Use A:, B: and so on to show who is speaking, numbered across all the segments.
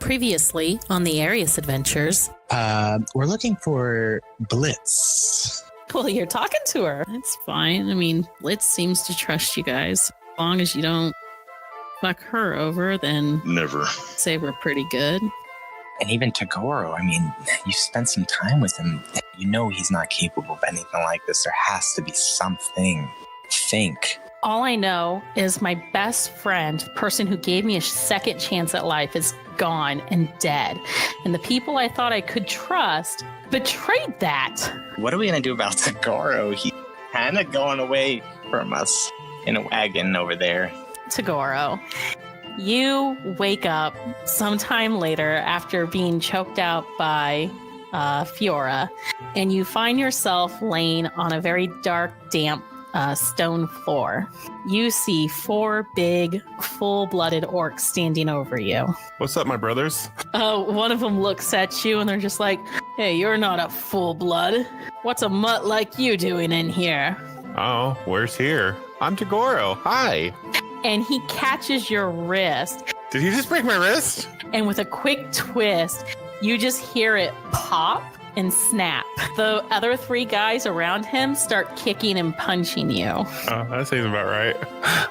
A: Previously on the Arias adventures.
B: We're looking for Blitz.
A: Well, you're talking to her. It's fine. I mean, Blitz seems to trust you guys. As long as you don't fuck her over, then
C: never.
A: Say we're pretty good.
B: And even Toguro, I mean, you spent some time with him. You know he's not capable of anything like this. There has to be something. Think.
A: All I know is my best friend, the person who gave me a second chance at life, is gone and dead. And the people I thought I could trust betrayed that.
B: What are we going to do about Toguro? He's kind of going away from us in a wagon over there.
A: Toguro, you wake up sometime later after being choked out by Fiora, and you find yourself laying on a very dark, damp stone floor. You see 4 big, full-blooded orcs standing over you.
D: What's up, my brothers?
A: One of them looks at you and they're just like, "Hey, you're not a full-blood. What's a mutt like you doing in here?"
D: Oh, where's here? I'm Toguro. Hi.
A: And he catches your wrist.
D: Did he just break my wrist?
A: And with a quick twist, you just hear it pop and snap. The other 3 guys around him start kicking and punching you.
D: Oh, that seems about right.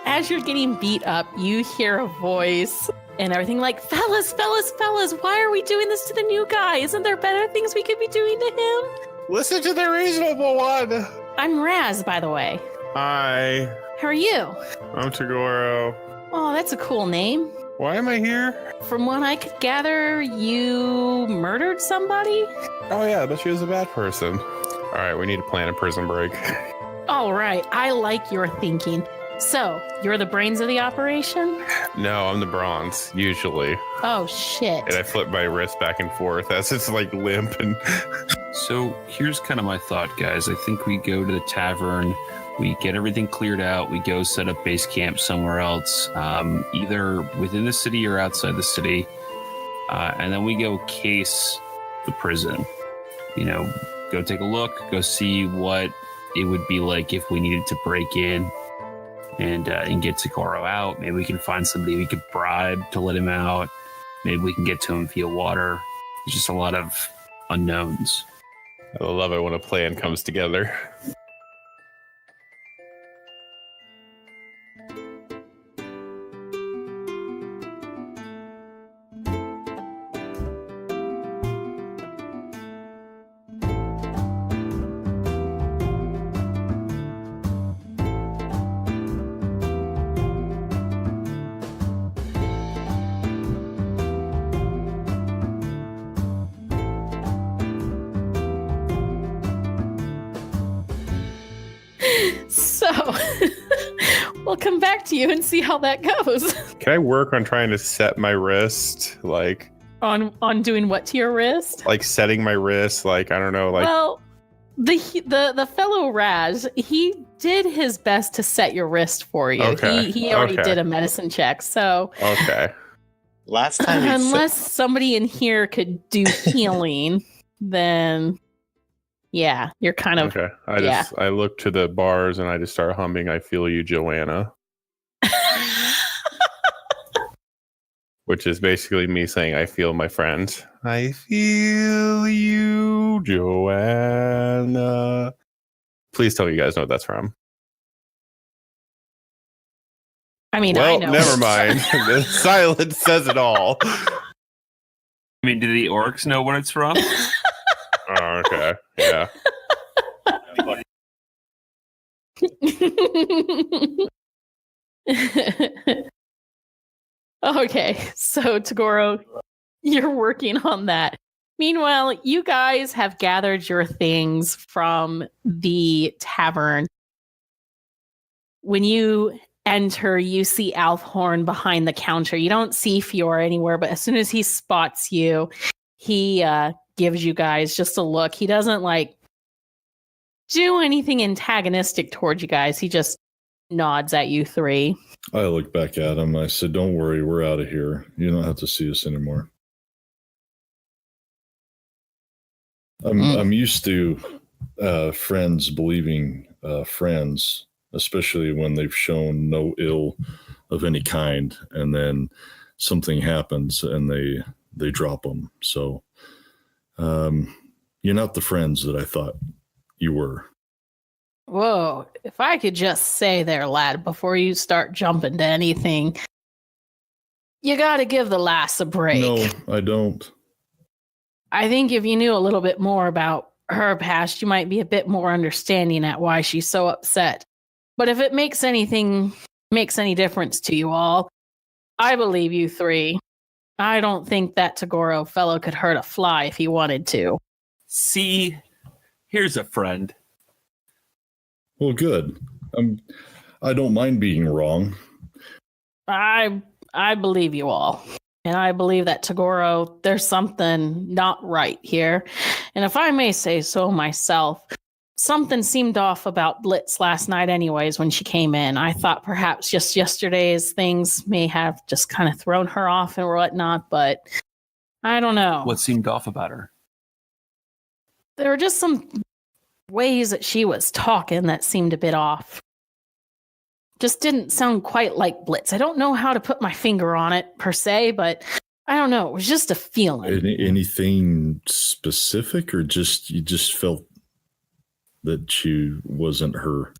A: As you're getting beat up, you hear a voice and everything like, fellas, why are we doing this to the new guy? Isn't there better things we could be doing to him?
D: Listen to the reasonable one.
A: I'm Raz, by the way.
D: Hi.
A: How are you?
D: I'm Toguro.
A: Oh, that's a cool name.
D: Why am I here?
A: From what I could gather, you murdered somebody?
D: Oh yeah, but she was a bad person. All right, we need to plan a prison break.
A: All right, I like your thinking. So, you're the brains of the operation?
D: No, I'm the bronze, usually.
A: Oh, shit.
D: And I flip my wrist back and forth as it's like limp and...
E: So here's kind of my thought, guys. I think we go to the tavern, we get everything cleared out, we go set up base camp somewhere else, either within the city or outside the city, and then we go case the prison. You know, go take a look, go see what it would be like if we needed to break in and get Toguro out. Maybe we can find somebody we could bribe to let him out. Maybe we can get to him via water. There's just a lot of unknowns.
D: I love it when a plan comes together.
A: So, we'll come back to you and see how that goes.
D: Can I work on trying to set my wrist, like...
A: On doing what to your wrist?
D: Like setting my wrist, like, I don't know, like...
A: Well, the fellow Raz, he did his best to set your wrist for you.
D: Okay.
A: He already did a medicine check, so...
D: Okay.
B: Last time
A: unless somebody in here could do healing, then... Yeah, you're kind of...
D: Okay. I look to the bars and I just start humming I Feel You, Joanna. Which is basically me saying I feel my friend. I feel you, Joanna. Please tell me you guys know what that's from.
A: I mean,
D: well,
A: I know.
D: Never mind. The silence says it all.
E: I mean, do the orcs know what it's from?
D: Oh, okay. Yeah.
A: Okay, so Toguro, you're working on that. Meanwhile, you guys have gathered your things from the tavern. When you enter, you see Alfhorn behind the counter. You don't see Fiora anywhere, but as soon as he spots you, he gives you guys just a look. He doesn't do anything antagonistic towards you guys. He just nods at you 3.
F: I look back at him. I said, "Don't worry, we're out of here. You don't have to see us anymore." I'm used to friends believing friends, especially when they've shown no ill of any kind, and then something happens and they they drop them. So you're not the friends that I thought you were.
A: Whoa, if I could just say there, lad, before you start jumping to anything, you got to give the lass a break.
F: No, I don't.
A: I think if you knew a little bit more about her past, you might be a bit more understanding at why she's so upset. But if it makes any difference to you all, I believe you three. I don't think that Toguro fellow could hurt a fly if he wanted to.
E: See, here's a friend.
F: Well, good. I don't mind being wrong.
A: I believe you all. And I believe that Toguro, there's something not right here. And if I may say so myself, something seemed off about Blitz last night anyways when she came in. I thought perhaps just yesterday's things may have just kind of thrown her off and whatnot, but I don't know.
E: What seemed off about her?
A: There were just some ways that she was talking that seemed a bit off. Just didn't sound quite like Blitz. I don't know how to put my finger on it per se, but I don't know. It was just a feeling.
F: Anything specific, or you just felt that she wasn't her?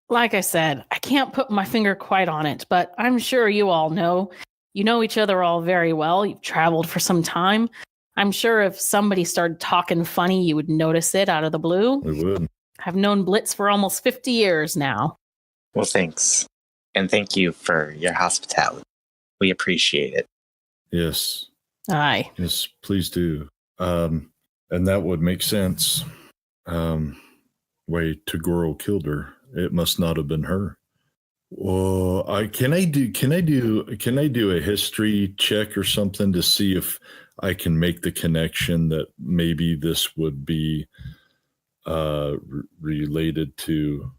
A: Like I said, I can't put my finger quite on it, but I'm sure you all know. You know each other all very well. You've traveled for some time. I'm sure if somebody started talking funny, you would notice it out of the blue.
F: I would.
A: I've known Blitz for almost 50 years now.
B: Well, thanks. And thank you for your hospitality. We appreciate it.
F: Yes.
A: Aye.
F: Yes, please do. And that would make sense. Why Toguro killed her. It must not have been her. Well, can I do a history check or something to see if I can make the connection that maybe this would be related to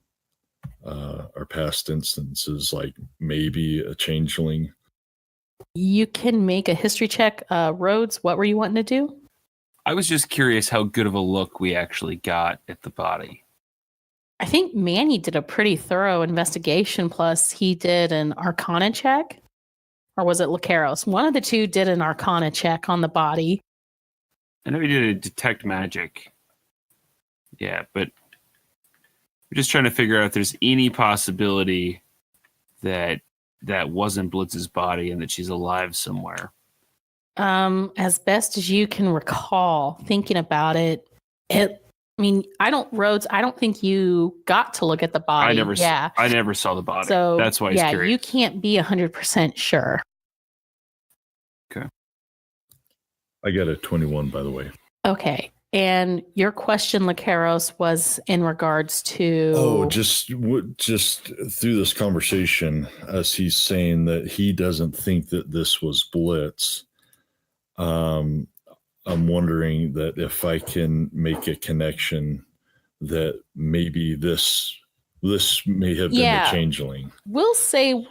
F: our past instances, like maybe a changeling?
A: You can make a history check. Rhodes, what were you wanting to do?
E: I was just curious how good of a look we actually got at the body.
A: I think Mannie did a pretty thorough investigation, plus he did an Arcana check. Or was it Lokeros? One of the two did an Arcana check on the body.
E: I know he did a detect magic. Yeah, but we're just trying to figure out if there's any possibility that wasn't Blitz's body and that she's alive somewhere.
A: As best as you can recall, thinking about it, I don't think you got to look at the body.
E: I never saw the body.
A: So
E: that's why he's curious.
A: You can't be 100% sure.
E: Okay.
F: I got a 21, by the way.
A: Okay. And your question, Lokeros, was in regards to...
F: Oh, just through this conversation, as he's saying that he doesn't think that this was Blitz, I'm wondering that if I can make a connection that maybe this may have been a changeling.
A: We'll say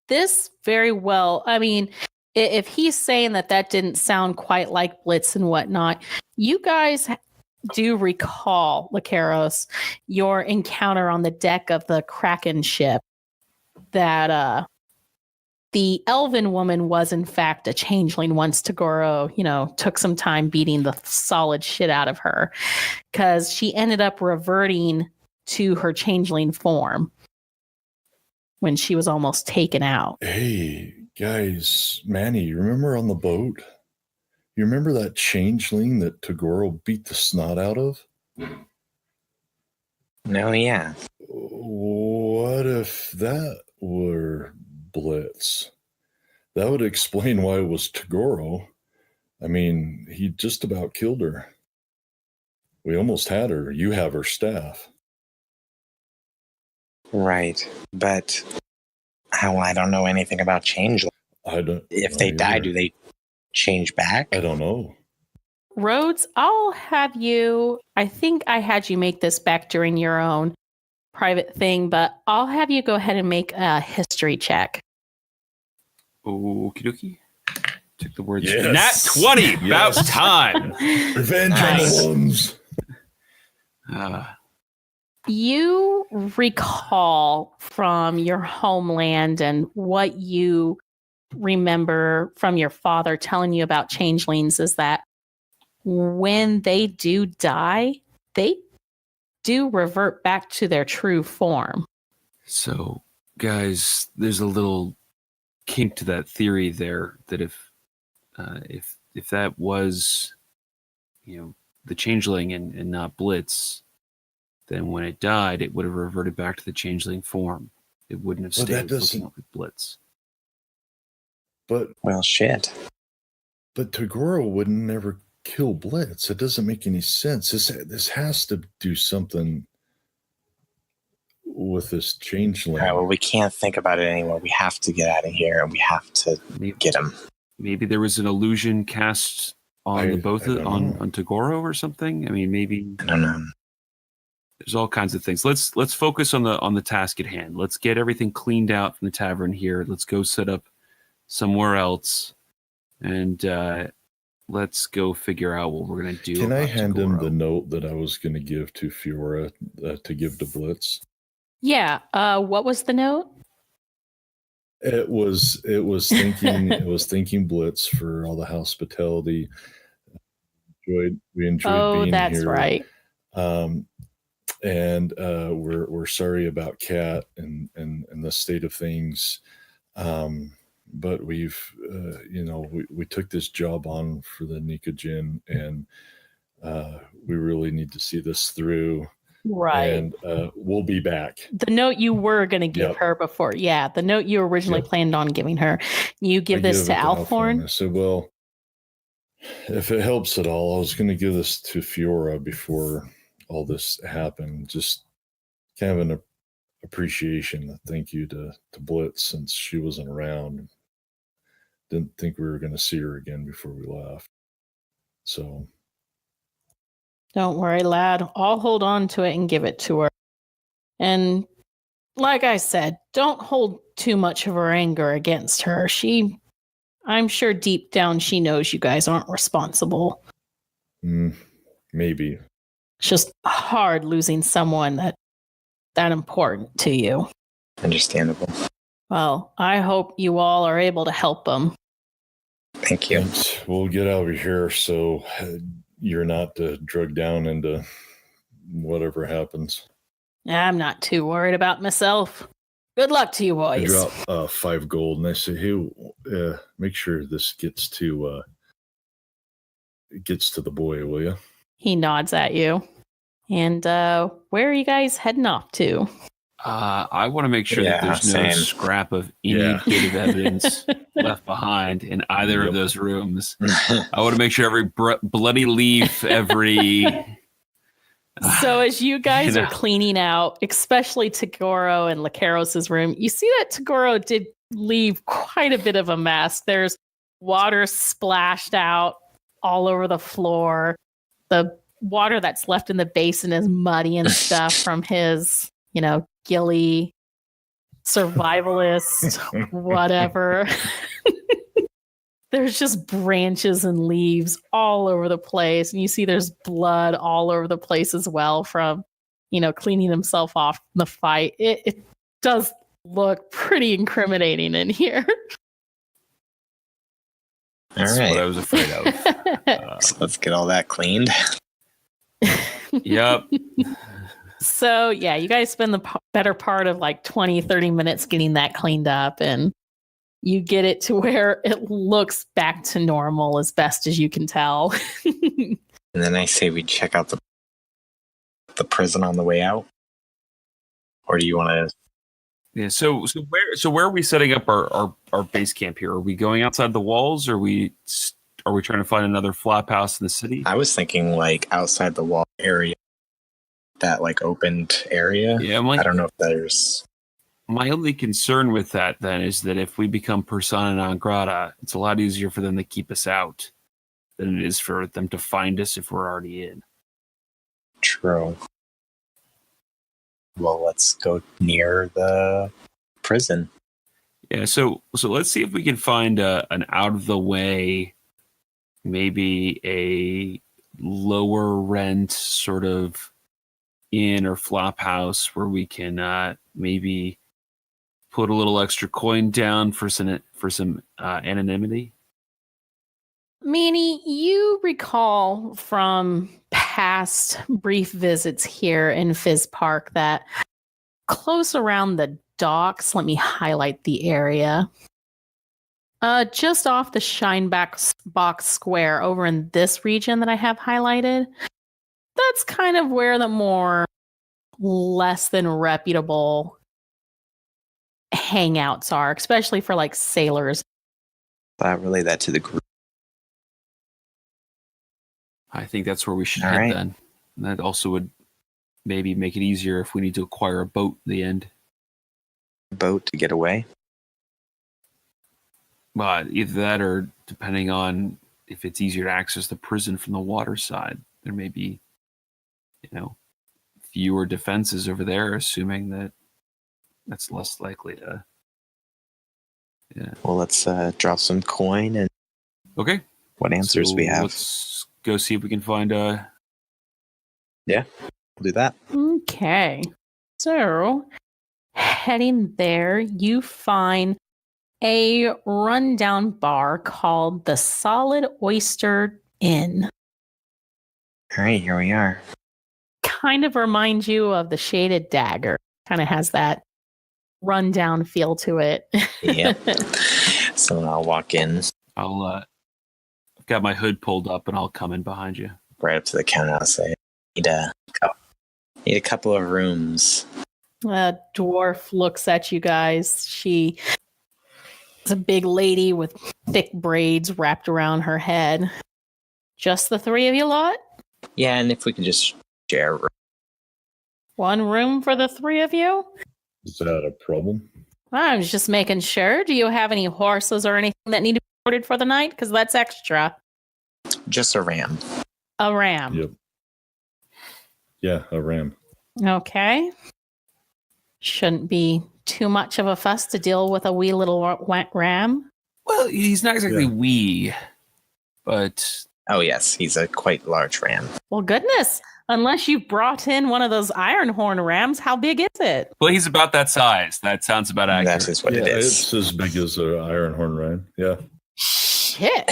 A: this very well. I mean, if he's saying that didn't sound quite like Blitz and whatnot, you guys do recall, Lokeros, your encounter on the deck of the Kraken ship that the elven woman was in fact a changeling once Toguro, took some time beating the solid shit out of her because she ended up reverting to her changeling form when she was almost taken out.
F: Hey, guys, Mannie, you remember on the boat? You remember that changeling that Toguro beat the snot out of?
B: No, yeah.
F: What if that were Blitz? That would explain why it was Toguro. I mean, he just about killed her. We almost had her. You have her staff.
B: Right. But I don't know anything about changelings. If they die, do they change back?
F: I don't know.
A: Rhodes, I'll have you... I think I had you make this back during your own private thing, but I'll have you go ahead and make a history check.
E: Okie dokie. Took the words.
F: Yes.
E: Nat 20! About time!
F: Revenge on the ones!
A: You recall from your homeland and what you remember from your father telling you about changelings is that when they do die, they do revert back to their true form.
E: So, guys, there's a little kink to that theory there. That if that was, the changeling and not Blitz, then when it died, it would have reverted back to the changeling form. It wouldn't have stayed looking like Blitz.
F: But
B: Well, shit.
F: But Toguro would never kill Blitz. It doesn't make any sense. This has to do something with this changeling.
B: All right, well, we can't think about it anymore. We have to get out of here, and we have to get him.
E: Maybe there was an illusion cast on on Toguro or something. I mean, maybe
B: I don't know.
E: There's all kinds of things. Let's focus on the task at hand. Let's get everything cleaned out from the tavern here. Let's go set up somewhere else, and let's go figure out what we're gonna do.
F: Can I hand him the note that I was going to give to Fiora to give to Blitz?
A: Yeah. What was the note?
F: It was thanking Blitz for all the hospitality. We enjoyed being
A: that's
F: here.
A: Right.
F: And we're sorry about Kat and the state of things. But we've we took this job on for the Nikojin, and we really need to see this through.
A: Right.
F: And we'll be back.
A: The note you were going to give her before. Yeah. The note you originally planned on giving her. You give this to Althorn?
F: I said, well, if it helps at all, I was going to give this to Fiora before all this happened. Just kind of an appreciation. Thank you to Blitz, since she wasn't around. Didn't think we were going to see her again before we left. So...
A: Don't worry, lad. I'll hold on to it and give it to her. And like I said, don't hold too much of her anger against her. I'm sure deep down she knows you guys aren't responsible.
F: Maybe.
A: It's just hard losing someone that important to you.
B: Understandable.
A: Well, I hope you all are able to help them.
B: Thank you.
F: Thanks. We'll get out of here so you're not drugged down into whatever happens.
A: I'm not too worried about myself. Good luck to you, boys.
F: I drop 5 gold, and I say, hey, make sure this gets to the boy, will you?
A: He nods at you. And where are you guys heading off to?
E: I want to make sure that there's no scrap of any bit of evidence left behind in either of those rooms. I want to make sure every bloody leaf, every...
A: So as you guys are cleaning out, especially Toguro and Lokeros' room, you see that Toguro did leave quite a bit of a mess. There's water splashed out all over the floor. The water that's left in the basin is muddy and stuff from his, gilly, survivalist, whatever. There's just branches and leaves all over the place. And you see there's blood all over the place as well from, cleaning himself off from the fight. It does look pretty incriminating in here.
E: That's what I was afraid of.
B: So let's get all that cleaned.
E: Yep.
A: So, yeah, you guys spend the better part of like 20, 30 minutes getting that cleaned up, and you get it to where it looks back to normal as best as you can tell.
B: And then I say we check out the prison on the way out. Or do you want to?
E: Yeah. So where are we setting up our base camp here? Are we going outside the walls? Or are we trying to find another flop house in the city?
B: I was thinking like outside the wall area, that like opened area.
E: Yeah.
B: I don't know if there's.
E: My only concern with that then is that if we become persona non grata, it's a lot easier for them to keep us out than it is for them to find us if we're already in.
B: True. Well, let's go near the prison.
E: Yeah, so let's see if we can find an out of the way, maybe a lower rent sort of inn or flop house where we can maybe put a little extra coin down for some anonymity.
A: Mannie, you recall from past brief visits here in Fizzpark that close around the docks, let me highlight the area. Just off the Shineback Box Square over in this region that I have highlighted, that's kind of where the more less than reputable hangouts are, especially for like sailors.
B: I'll relay that to the group.
E: I think that's where we should
B: All
E: head
B: right.
E: then. And that also would maybe make it easier if we need to acquire a boat at the end.
B: Boat to get away.
E: But either that or depending on if it's easier to access the prison from the water side, there may be, fewer defenses over there, assuming that that's less likely to. Yeah.
B: Well, let's drop some coin and
E: Okay.
B: what answers
E: So
B: we have.
E: Let's go see if we can find
B: We'll do that.
A: Okay. So, heading there, you find a rundown bar called the Solid Oyster Inn.
B: All right, here we are.
A: Kind of reminds you of the Shaded Dagger. Kind of has that rundown feel to it.
B: Yep. So I'll walk in
E: I've got my hood pulled up and I'll come in behind you.
B: right up to the counter. I'll say, need a couple of rooms.
A: A dwarf looks at you guys. She is a big lady with thick braids wrapped around her head. Just the three of you lot?
B: Yeah, and if we could just share a room.
A: One room for the three of you?
F: Is that a problem?
A: I was just making sure. Do you have any horses or anything that need to be ordered for the night? Because that's extra.
B: Just a ram.
A: A ram.
F: Yep. Yeah, a ram.
A: Okay. Shouldn't be too much of a fuss to deal with a wee little ram.
E: Well, he's not exactly
F: Yeah.
E: wee, but
B: Oh, yes, he's a quite large ram.
A: Well, goodness. Unless you brought in one of those iron horn rams, how big is it?
E: he's about that size. That sounds about accurate.
B: That is what
F: Yeah,
B: it is.
F: it's as big as an iron horn ram. Yeah.
A: Shit.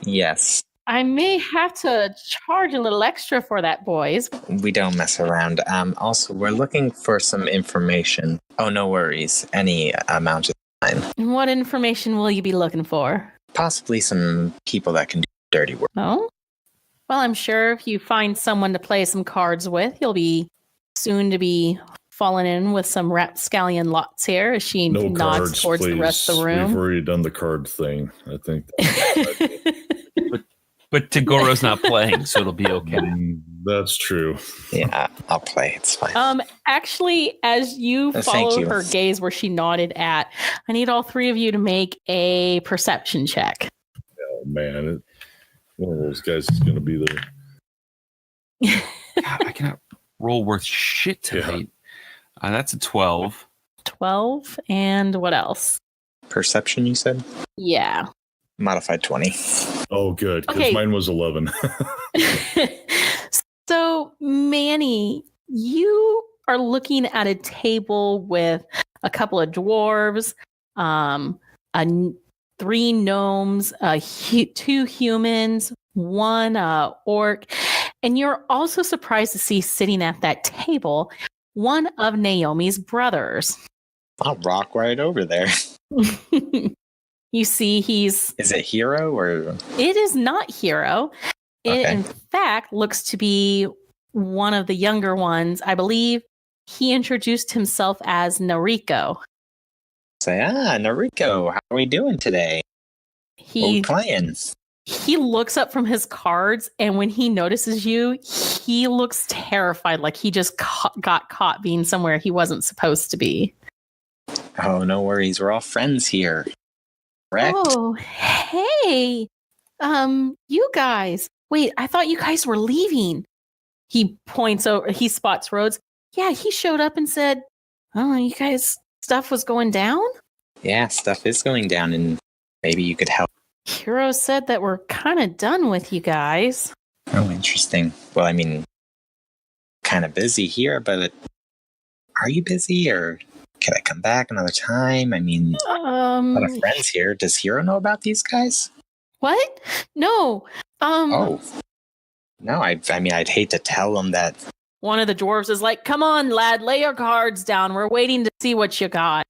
B: Yes,
A: I may have to charge a little extra for that, boys.
B: we don't mess around. Also, we're looking for some information. Oh, no worries. Any amount is fine.
A: What information will you be looking for?
B: Possibly some people that can do dirty work.
A: Oh? Well, I'm sure if you find someone to play some cards with, you'll be soon to be falling in with some rapscallion lots here as she
F: No
A: nods
F: cards,
A: towards
F: please.
A: the rest of the
F: We've
A: room.
F: already done the card thing. I think.
E: But Togoro's not playing, so it'll be okay.
F: That's true.
B: Yeah, I'll play. It's fine.
A: Actually, as you
B: Thank
A: follow
B: you.
A: her gaze where she nodded at, I need all three of you to make a perception check.
F: Oh man, one of those guys is going to be there.
E: God, I cannot roll worth shit tonight. That's a 12.
A: 12, and what else?
B: Perception, you said?
A: Yeah.
B: Modified 20.
F: Oh, good, because
A: Okay.
F: mine was 11.
A: So, Mannie, you are looking at a table with a couple of dwarves, three gnomes, two humans, one orc, and you're also surprised to see sitting at that table one of Naomi's brothers.
B: I'll rock right over there.
A: You see,
B: Is it Hero or?
A: it is not Hero. It,
B: Okay.
A: in fact, looks to be one of the younger ones. I believe he introduced himself as Nariko.
B: Say, Nariko, how are we doing today? What we
A: He
B: playing?
A: he looks up from his cards, and when he notices you, he looks terrified, like he just got caught being somewhere he wasn't supposed to be.
B: Oh, no worries. We're all friends here. Correct?
A: Oh, hey, you guys. Wait, I thought you guys were leaving. He points over. He spots Rhodes. Yeah, he showed up and said, "Oh, you guys, stuff was going down."
B: Yeah, stuff is going down, and maybe you could help.
A: Hero said that we're kind of done with you guys.
B: Oh, interesting. Well, I mean, kind of busy here, but are you busy, or can I come back another time? I mean, a lot of friends here. Does Hero know about these guys?
A: What? No.
B: Oh. No, I mean, I'd hate to tell him that.
A: One of the dwarves is like, come on, lad, lay your cards down. We're waiting to see what you got.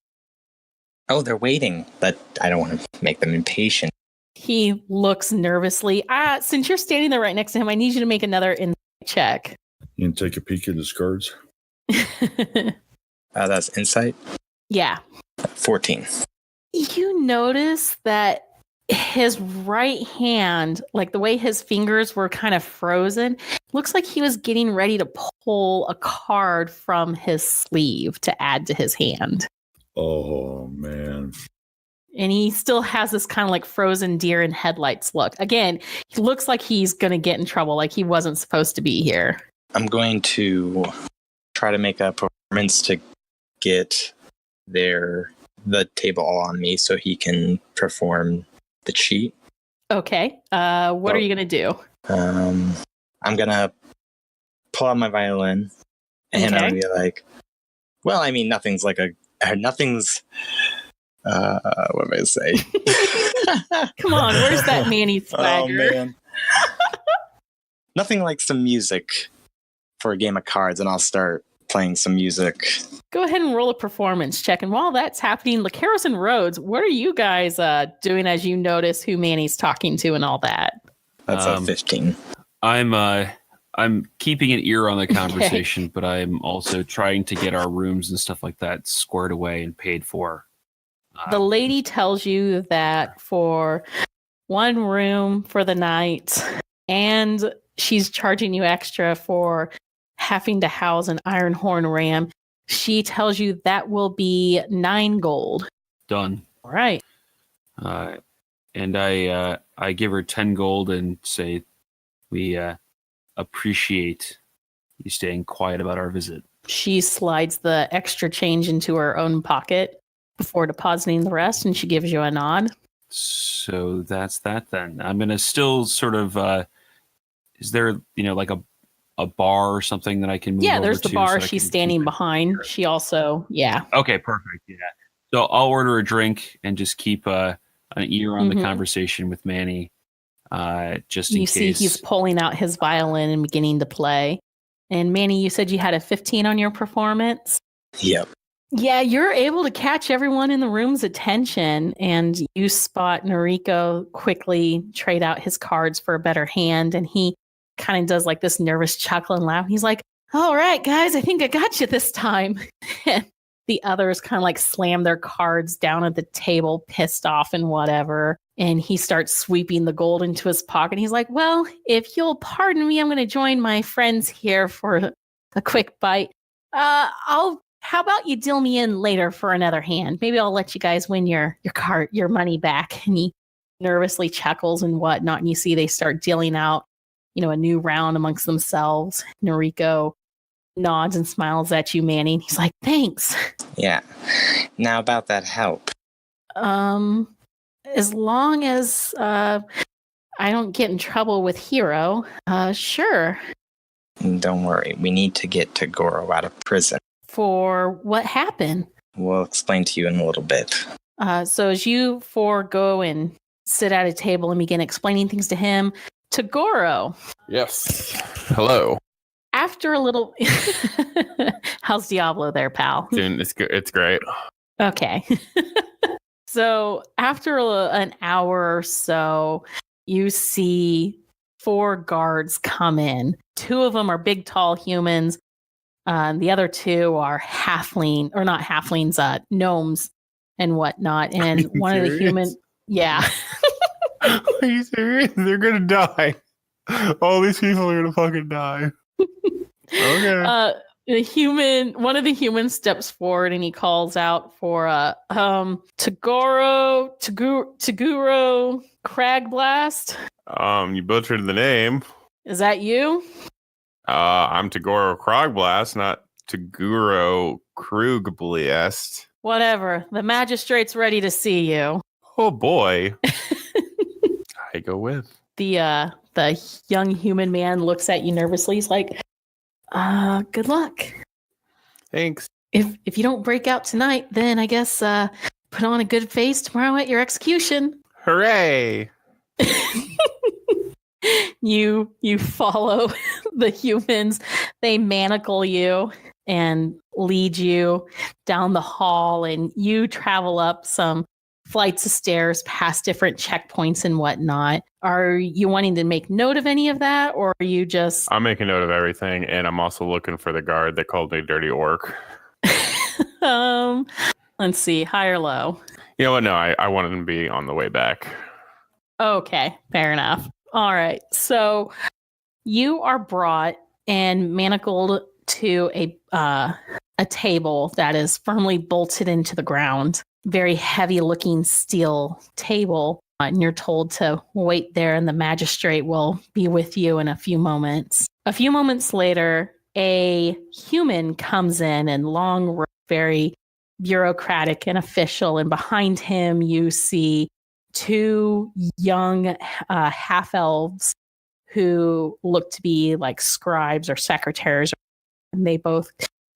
B: Oh, they're waiting, but I don't want to make them impatient.
A: He looks nervously. Since you're standing there right next to him, I need you to make another insight check.
F: You can take a peek at his cards.
B: That's insight?
A: Yeah.
B: 14.
A: You notice that his right hand, like the way his fingers were kind of frozen, looks like he was getting ready to pull a card from his sleeve to add to his hand.
F: Oh, man.
A: And he still has this kind of like frozen deer in headlights look. Again, he looks like he's going to get in trouble, like he wasn't supposed to be here.
B: I'm going to try to make a performance to get the table all on me so he can perform the cheat.
A: Okay. What are you going to do?
B: I'm going to pull out my violin and I'm going to be like, well, I mean, nothing's what am I say?
A: Come on, where's that Mannie swagger?
B: Oh, man. Nothing like some music for a game of cards, and I'll start playing some music.
A: Go ahead and roll a performance check. And while that's happening, Lokeros and Rhodes, what are you guys doing as you notice who Manny's talking to and all that?
B: That's a 15.
E: I'm keeping an ear on the conversation, but I'm also trying to get our rooms and stuff like that squared away and paid for.
A: The lady tells you that for one room for the night, and she's charging you extra for having to house an iron horn ram. She tells you that will be 9 gold.
E: Done.
A: All right.
E: And I give her 10 gold and say we appreciate you staying quiet about our visit.
A: She slides the extra change into her own pocket before depositing the rest, and she gives you a nod.
E: So that's that then. I'm going to still sort of, is there, like a bar or something that I can move over to?
A: Yeah, there's the bar she's standing behind. She also,
E: Okay, perfect. Yeah. So I'll order a drink and just keep an ear on the conversation with Mannie, just in case.
A: You see he's pulling out his violin and beginning to play. And Mannie, you said you had a 15 on your performance?
B: Yep.
A: Yeah, you're able to catch everyone in the room's attention, and you spot Noriko quickly trade out his cards for a better hand, and he kind of does like this nervous chuckle and laugh. He's like, all right, guys, I think I got you this time. And the others kind of like slam their cards down at the table, pissed off and whatever. And he starts sweeping the gold into his pocket. He's like, well, if you'll pardon me, I'm going to join my friends here for a quick bite. How about you deal me in later for another hand? Maybe I'll let you guys win your money back. And he nervously chuckles and whatnot. And you see they start dealing out, a new round amongst themselves. Noriko nods and smiles at you, Mannie. And he's like, thanks.
B: Yeah. Now about that help.
A: As long as I don't get in trouble with Hero, sure.
B: Don't worry. We need to get Toguro out of prison.
A: For what happened?
B: We'll explain to you in a little bit.
A: So as you four go and sit at a table and begin explaining things to him, Toguro.
D: Yes. Hello.
A: After a little... How's Diablo there, pal?
D: Dude, it's good. It's great.
A: Okay. So after an hour or so, you see 4 guards come in. 2 of them are big, tall humans. The other 2 are halfling, or not halflings, gnomes and whatnot. And one of the humans, yeah.
D: Are you serious? They're gonna die. All these people are gonna fucking die. Okay.
A: One of the humans steps forward and he calls out for Toguro Crag Blast.
D: You butchered the name.
A: Is that you?
D: I'm Toguro Krogblast, not Toguro Krugblast.
A: Whatever. The magistrate's ready to see you.
D: Oh boy. I go with.
A: The young human man looks at you nervously. He's like, good luck.
D: Thanks.
A: If you don't break out tonight, then I guess put on a good face tomorrow at your execution.
D: Hooray!
A: You follow the humans. They manacle you and lead you down the hall, and you travel up some flights of stairs past different checkpoints and whatnot. Are you wanting to make note of any of that, or are you just...
D: I'm making note of everything, and I'm also looking for the guard that called me dirty orc.
A: Let's see, high or low?
D: You know what? No, I wanted him to be on the way back.
A: Okay, fair enough. All right, so you are brought and manacled to a table that is firmly bolted into the ground. Very heavy looking steel table. And you're told to wait there, and the magistrate will be with you in a few moments. A few moments later, a human comes in long, very bureaucratic and official. And behind him, you see two young half elves who look to be like scribes or secretaries. And they both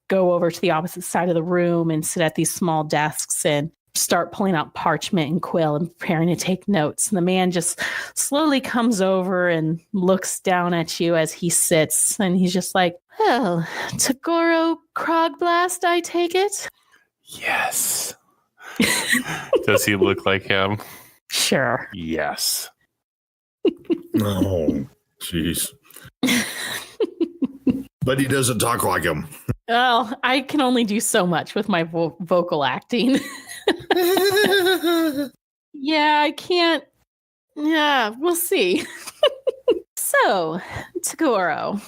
A: go over to the opposite side of the room and sit at these small desks and start pulling out parchment and quill and preparing to take notes. And the man just slowly comes over and looks down at you as he sits. And he's just like, well, Toguro Krogblast, I take it?
D: Yes. Does he look like him?
A: Sure.
D: Yes.
F: Oh, jeez. But he doesn't talk like him.
A: Well, I can only do so much with my vocal acting. Yeah, I can't. Yeah, we'll see. So, Toguro,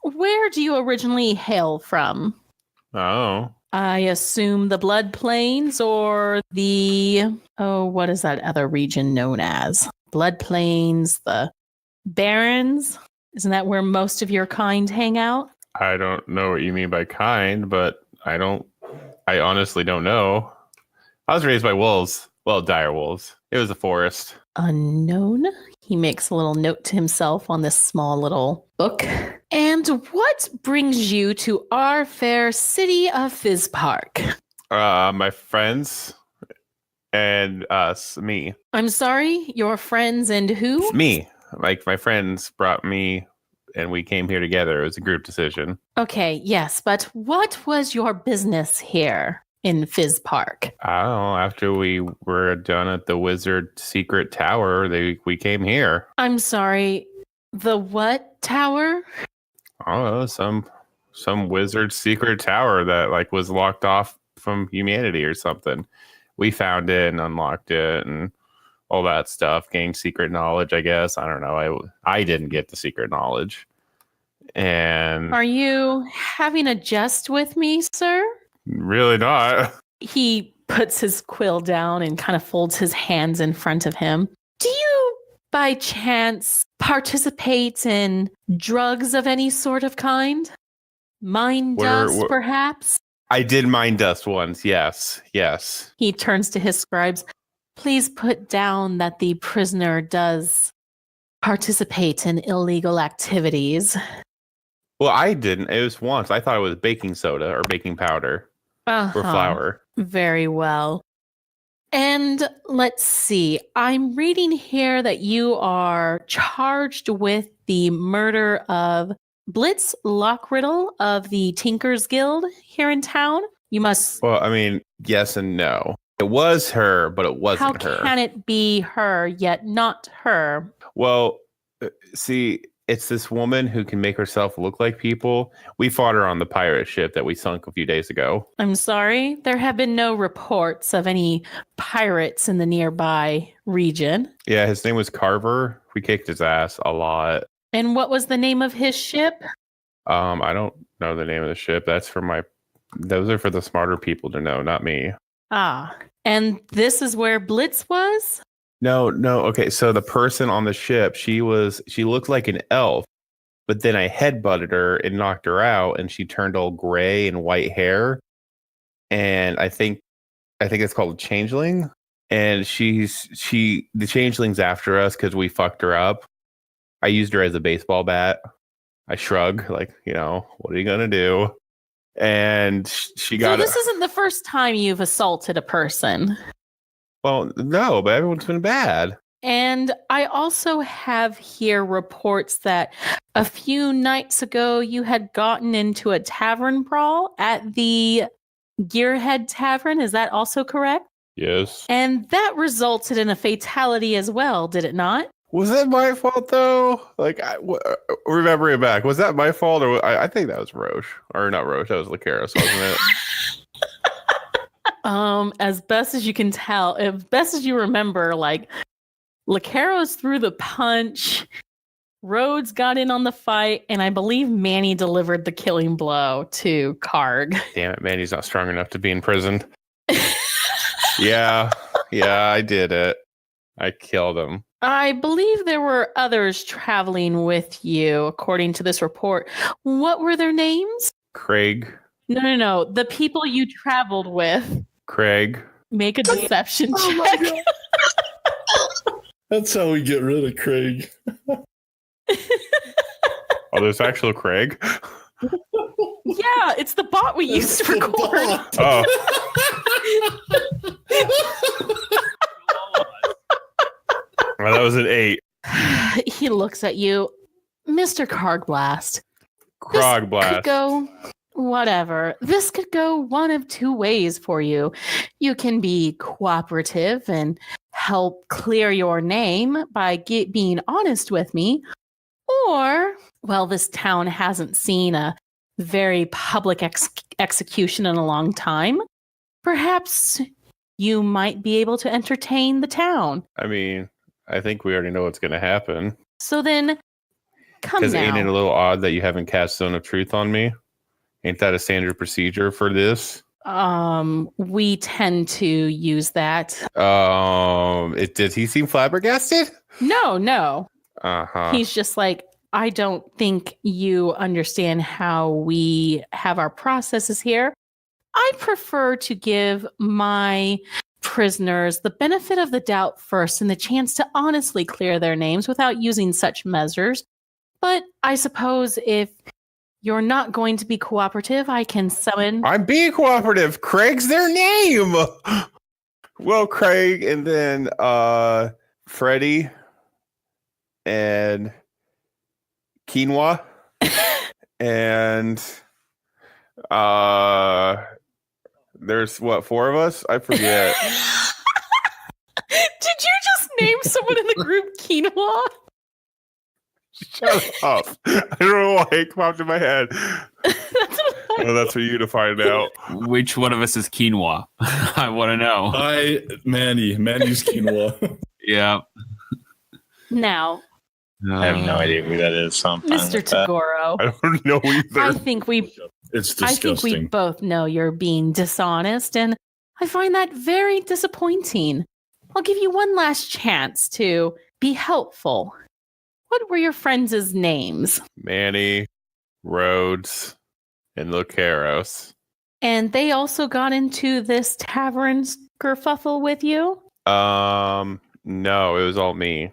A: where do you originally hail from?
D: Oh.
A: I assume the Blood Plains or what is that other region known as? Blood Plains, the Barrens? Isn't that where most of your kind hang out?
D: I don't know what you mean by kind, but I honestly don't know. I was raised by wolves. Well, dire wolves. It was a forest.
A: Unknown? He makes a little note to himself on this small little book. And what brings you to our fair city of Fizzpark?
D: My friends and me.
A: I'm sorry, your friends and who?
D: Me. Like, my friends brought me, and we came here together. It was a group decision.
A: Okay, yes, but what was your business here in Fizzpark?
D: I don't know. After we were done at the wizard secret tower, we came here.
A: I'm sorry, the what tower?
D: I don't know, some wizard secret tower that like was locked off from humanity or something. We found it and unlocked it and all that stuff. Gained secret knowledge, I guess. I don't know. I didn't get the secret knowledge. And
A: are you having a jest with me, sir?
D: Really not.
A: He puts his quill down and kind of folds his hands in front of him. Do you, by chance, participate in drugs of any sort of kind? Mind dust, perhaps?
D: I did mind dust once, yes.
A: He turns to his scribes. Please put down that the prisoner does participate in illegal activities.
D: Well, I didn't. It was once. I thought it was baking soda or baking powder or flour.
A: Very well. And let's see. I'm reading here that you are charged with the murder of Blitz Lockriddle of the Tinkers Guild here in town. You must...
D: Well, I mean, yes and no. It was her, but it wasn't her.
A: How can it be her, yet not her?
D: Well, see, it's this woman who can make herself look like people. We fought her on the pirate ship that we sunk a few days ago.
A: I'm sorry. There have been no reports of any pirates in the nearby region.
D: Yeah, his name was Carver. We kicked his ass a lot.
A: And what was the name of his ship?
D: I don't know the name of the ship. Those are for the smarter people to know, not me.
A: Ah, and this is where Blitz was?
D: No. Okay, so the person on the ship, she looked like an elf, but then I headbutted her and knocked her out, and she turned all gray and white hair. And I think it's called a changeling. And the changeling's after us because we fucked her up. I used her as a baseball bat. I shrug, like, what are you gonna do? and she got
A: So this isn't the first time you've assaulted a person.
D: Well, no, but everyone's been bad.
A: And I also have here reports that a few nights ago you had gotten into a tavern brawl at the Gearhead Tavern. Is that also correct?
D: Yes.
A: And that resulted in a fatality as well, did it not?
D: Was that my fault though? Like, remembering back, was that my fault, or I think that was Roche, or not Roche? That was Lokeros, wasn't it?
A: As best as you can tell, as best as you remember, like Lokeros threw the punch, Rhodes got in on the fight, and I believe Mannie delivered the killing blow to Karg.
D: Damn it, Manny's not strong enough to be in prison. Yeah, I did it. I killed him.
A: I believe there were others traveling with you, according to this report. What were their names?
D: Craig.
A: No. The people you traveled with.
D: Craig.
A: Make a deception check.
F: That's how we get rid of Craig.
D: Oh, there's actual Craig?
A: Yeah, it's the bot we used to record.
D: Oh. Well, that was an 8.
A: He looks at you. Mr. Kargblast.
D: Krogblast.
A: Could go whatever. This could go one of two ways for you. You can be cooperative and help clear your name by being honest with me. Or, well, this town hasn't seen a very public execution in a long time. Perhaps you might be able to entertain the town.
D: I mean, I think we already know what's going to happen.
A: So then, come
D: Because
A: now.
D: ain't it a little odd that you haven't cast Zone of Truth on me? Ain't that a standard procedure for this?
A: We tend to use that.
D: Did he seem flabbergasted?
A: No.
D: Uh-huh.
A: He's just like, I don't think you understand how we have our processes here. I prefer to give my prisoners the benefit of the doubt first and the chance to honestly clear their names without using such measures. But I suppose if you're not going to be cooperative, I can summon...
D: I'm being cooperative. Craig's their name. Well, Craig, and then Freddie and Quinoa and there's what, 4 of us? I forget.
A: Did you just name someone in the group Quinoa?
D: Shut up. I don't know why it popped in my head. That's for you to find out.
E: Which one of us is quinoa? I want to know.
F: Manny's quinoa.
E: Yeah.
A: Now,
B: I have no idea who that is. So I'm fine
A: Mr.
B: with that.
A: Toguro,
D: I don't know either.
A: I think we both know you're being dishonest, and I find that very disappointing. I'll give you one last chance to be helpful. What were your friends' names?
D: Manny, Rhodes, and Lokeros.
A: And they also got into this tavern kerfuffle with you?
D: No, it was all me.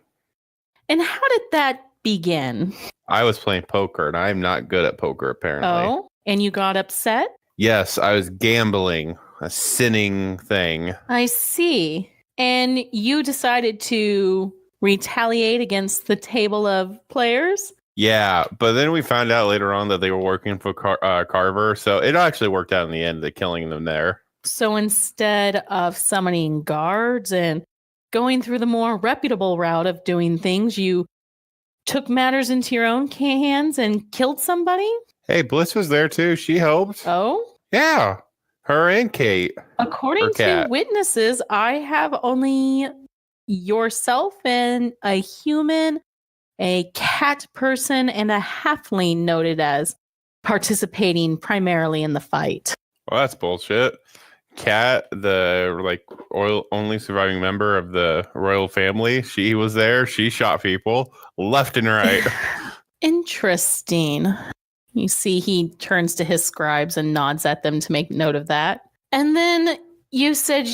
A: And how did that begin?
D: I was playing poker, and I'm not good at poker, apparently.
A: Oh, and you got upset?
D: Yes, I was gambling, a sinning thing.
A: I see. And you decided to retaliate against the table of players?
D: Yeah, but then we found out later on that they were working for Carver, so it actually worked out in the end, the killing them there.
A: So instead of summoning guards and going through the more reputable route of doing things, you took matters into your own hands and killed somebody?
D: Hey, Bliss was there too. She helped.
A: Oh?
D: Yeah, her and Kate.
A: According to witnesses, I have only yourself and a human, a cat person, and a halfling noted as participating primarily in the fight.
D: Well, that's bullshit. Cat, the only surviving member of the royal family, she was there. She shot people left and right.
A: Interesting. You see, he turns to his scribes and nods at them to make note of that. And then you said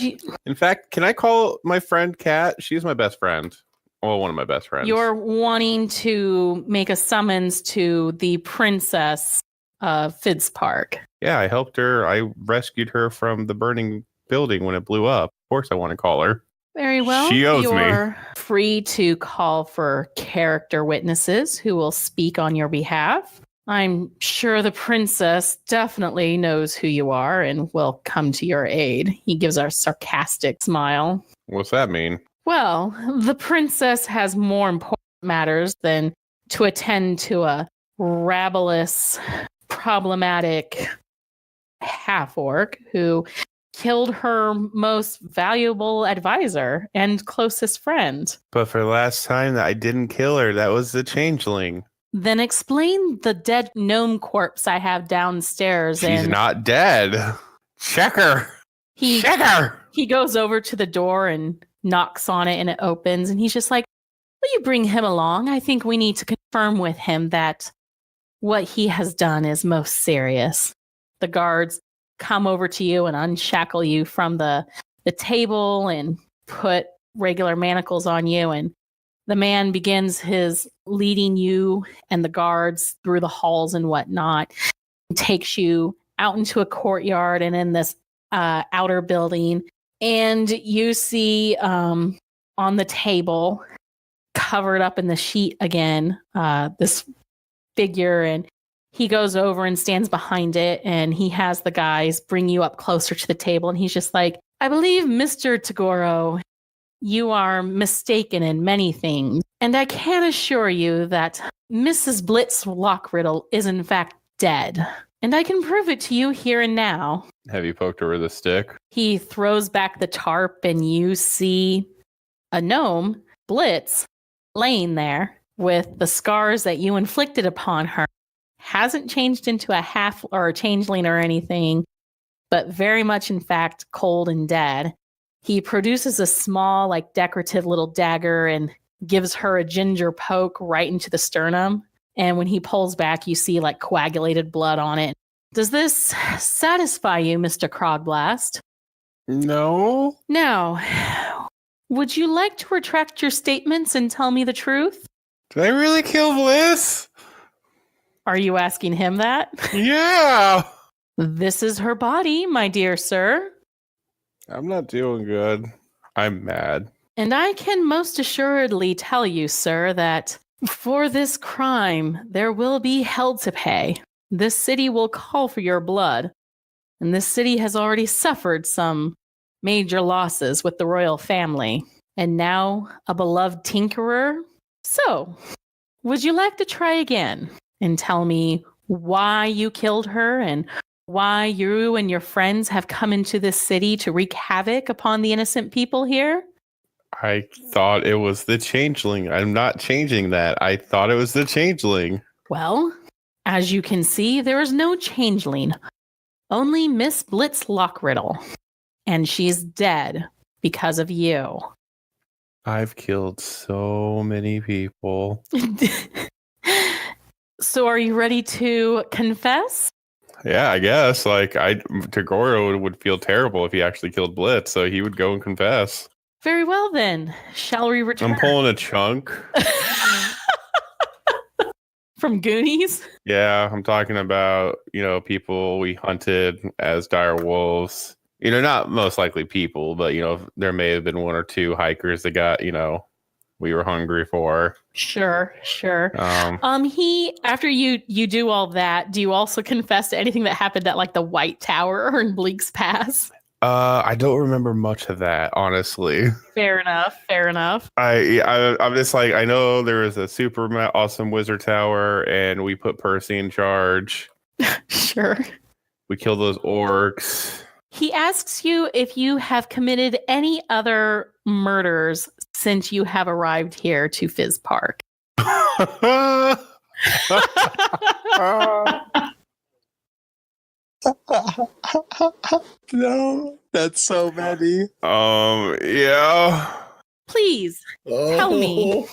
D: In fact, can I call my friend Kat? She's my best friend. Well, one of my best friends.
A: You're wanting to make a summons to the princess Fizzpark.
D: Yeah, I helped her. I rescued her from the burning building when it blew up. Of course, I want to call her.
A: Very well.
D: She owes me.
A: You're free to call for character witnesses who will speak on your behalf. I'm sure the princess definitely knows who you are and will come to your aid. He gives a sarcastic smile.
D: What's that mean?
A: Well, the princess has more important matters than to attend to a rabulous, problematic half-orc who killed her most valuable advisor and closest friend.
D: But for the last time that I didn't kill her, that was the changeling.
A: Then explain the dead gnome corpse I have downstairs.
D: She's not dead. Check her. Check her.
A: He goes over to the door and knocks on it and it opens. And he's just like, will you bring him along? I think we need to confirm with him that what he has done is most serious. The guards come over to you and unshackle you from the table and put regular manacles on you. And the man begins his leading you and the guards through the halls and whatnot. He takes you out into a courtyard and in this outer building. And you see on the table, covered up in the sheet again, this figure. And he goes over and stands behind it. And he has the guys bring you up closer to the table. And he's just like, I believe, Mr. Toguro, you are mistaken in many things. And I can assure you that Mrs. Blitz Lockriddle is in fact dead. And I can prove it to you here and now.
D: Have you poked her with a stick?
A: He throws back the tarp and you see a gnome, Blitz, laying there with the scars that you inflicted upon her. Hasn't changed into a half or a changeling or anything, but very much in fact cold and dead. He produces a small, like decorative little dagger and gives her a ginger poke right into the sternum. And when he pulls back, you see like coagulated blood on it. Does this satisfy you, Mr. Crogblast?
D: No.
A: Now, would you like to retract your statements and tell me the truth?
D: Did I really kill Bliss?
A: Are you asking him that?
D: Yeah.
A: This is her body, my dear sir.
D: I'm not doing good. I'm mad.
A: And I can most assuredly tell you, sir, that for this crime, there will be hell to pay. This city will call for your blood. And this city has already suffered some major losses with the royal family. And now a beloved tinkerer. So, would you like to try again and tell me why you killed her and why you and your friends have come into this city to wreak havoc upon the innocent people here?
D: I thought it was the changeling. I'm not changing that. I thought it was the changeling.
A: Well, as you can see, there is no changeling. Only Miss Blitz Lockriddle. And she's dead because of you.
D: I've killed so many people.
A: So are you ready to confess?
D: Yeah, I guess. Like, Toguro would feel terrible if he actually killed Blitz, so he would go and confess.
A: Very well then. Shall we return?
D: I'm pulling a chunk.
A: From Goonies?
D: Yeah, I'm talking about, people we hunted as dire wolves. Not most likely people, but, there may have been one or two hikers that got, we were hungry for.
A: Sure. After you do all that, do you also confess to anything that happened at like the White Tower or in Bleak's Pass?
D: I don't remember much of that, honestly.
A: Fair enough.
D: I'm just like, I know there was a super awesome wizard tower, and we put Percy in charge.
A: Sure.
D: We killed those orcs.
A: He asks you if you have committed any other murders since you have arrived here to Fizzpark.
B: No, that's so many.
D: Yeah.
A: Please, tell me.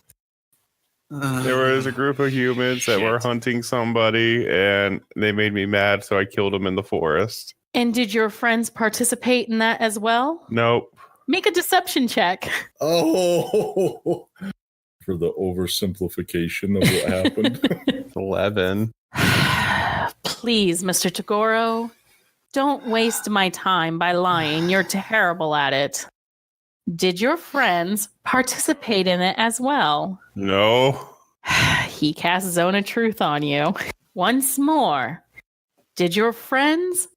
D: There was a group of humans that were hunting somebody, and they made me mad, so I killed them in the forest.
A: And did your friends participate in that as well?
D: Nope.
A: Make a deception check.
F: Oh, for the oversimplification of what happened.
D: 11.
A: Please, Mr. Toguro, don't waste my time by lying. You're terrible at it. Did your friends participate in it as well?
D: No.
A: He casts Zone of Truth on you. Once more, did your friends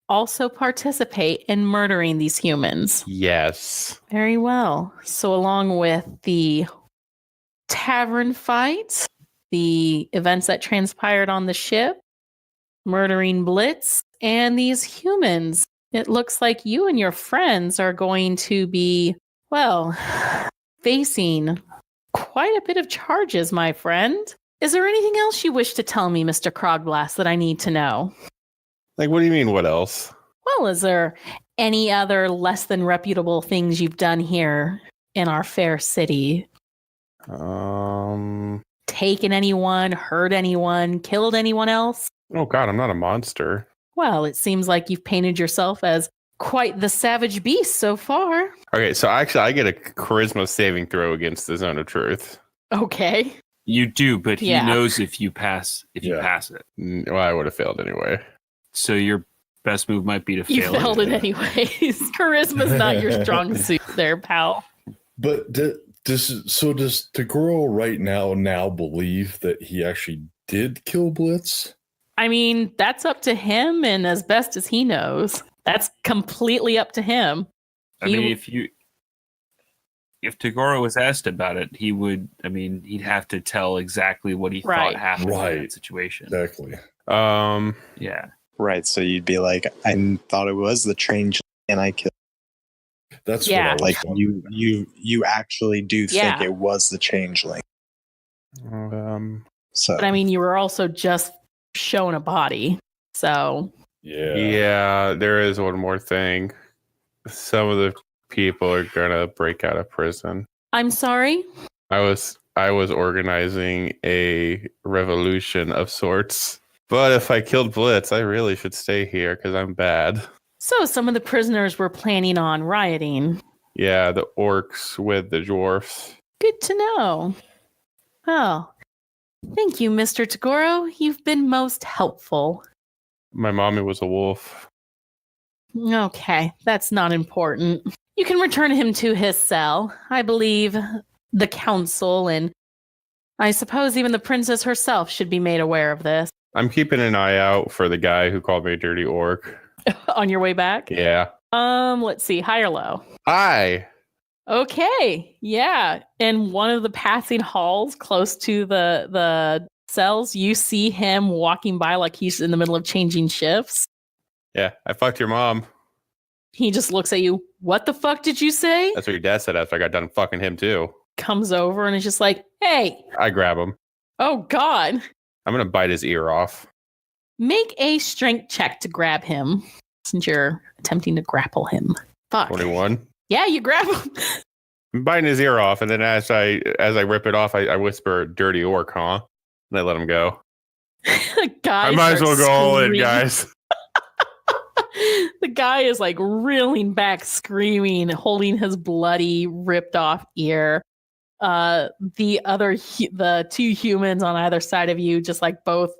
A: also participate in murdering these humans?
D: Yes.
A: Very well. So along with the tavern fight, the events that transpired on the ship, murdering Blitz, and these humans, it looks like you and your friends are going to be, well, facing quite a bit of charges, my friend. Is there anything else you wish to tell me, Mr. Krogblast, that I need to know?
D: Like, what do you mean, what else?
A: Well, is there any other less than reputable things you've done here in our fair city? Taken anyone, hurt anyone, killed anyone else?
D: Oh God, I'm not a monster.
A: Well, it seems like you've painted yourself as quite the savage beast so far.
D: Okay, so actually I get a charisma saving throw against the Zone of Truth.
A: Okay.
E: You do, but he
A: Yeah.
E: knows if you pass it.
D: Well, I would have failed anyway.
E: So your best move might be to
A: You
E: fail
A: failed it anyways. Charisma's not your strong suit there, pal.
F: But does Toguro right now believe that he actually did kill Blitz?
A: I mean, that's up to him, and as best as he knows, that's completely up to him.
E: I mean, if Toguro was asked about it, he'd have to tell exactly what he thought happened in that situation.
F: Exactly.
E: Yeah.
B: Right. So you'd be like, I thought it was the change and I killed.
F: That's
A: Yeah.
F: what I was
B: Like
F: wondering.
B: you actually do think it was the changeling. So
A: But I mean, you were also just shown a body. So,
D: Yeah, there is one more thing. Some of the people are gonna break out of prison.
A: I'm sorry.
D: I was organizing a revolution of sorts. But if I killed Blitz, I really should stay here because I'm bad.
A: So some of the prisoners were planning on rioting.
D: Yeah, the orcs with the dwarfs.
A: Good to know. Well, thank you, Mr. Toguro. You've been most helpful.
D: My mommy was a wolf.
A: Okay, that's not important. You can return him to his cell. I believe the council and I suppose even the princess herself should be made aware of this.
D: I'm keeping an eye out for the guy who called me a dirty orc.
A: On your way back?
D: Yeah.
A: Let's see, high or low?
D: Hi.
A: Okay, yeah. In one of the passing halls close to the cells, you see him walking by like he's in the middle of changing shifts.
D: Yeah, I fucked your mom.
A: He just looks at you. What the fuck did you say?
D: That's what your dad said after I got done fucking him too.
A: Comes over and is just like, hey.
D: I grab him.
A: Oh, God.
D: I'm going to bite his ear off.
A: Make a strength check to grab him since you're attempting to grapple him. Fuck.
D: 21.
A: Yeah, you grab him.
D: I'm biting his ear off, and then as I rip it off, I whisper, dirty orc, huh? And I let him go.
A: The guy
D: I might as well
A: starts
D: go all in,
A: screaming.
D: guys.
A: The guy is like reeling back, screaming, holding his bloody, ripped off ear. The two humans on either side of you just like both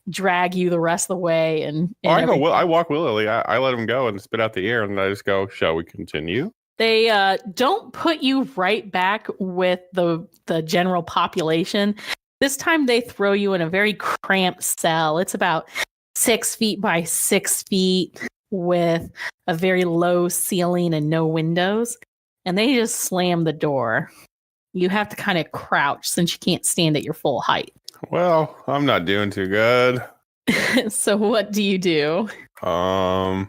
A: drag you the rest of the way. And
D: I walk willingly. I let him go and spit out the ear, and I just go, shall we continue?
A: They don't put you right back with the general population. This time they throw you in a very cramped cell. It's about 6 feet by 6 feet with a very low ceiling and no windows. And they just slam the door. You have to kind of crouch since you can't stand at your full height.
D: Well, I'm not doing too good.
A: So what do you do?
D: I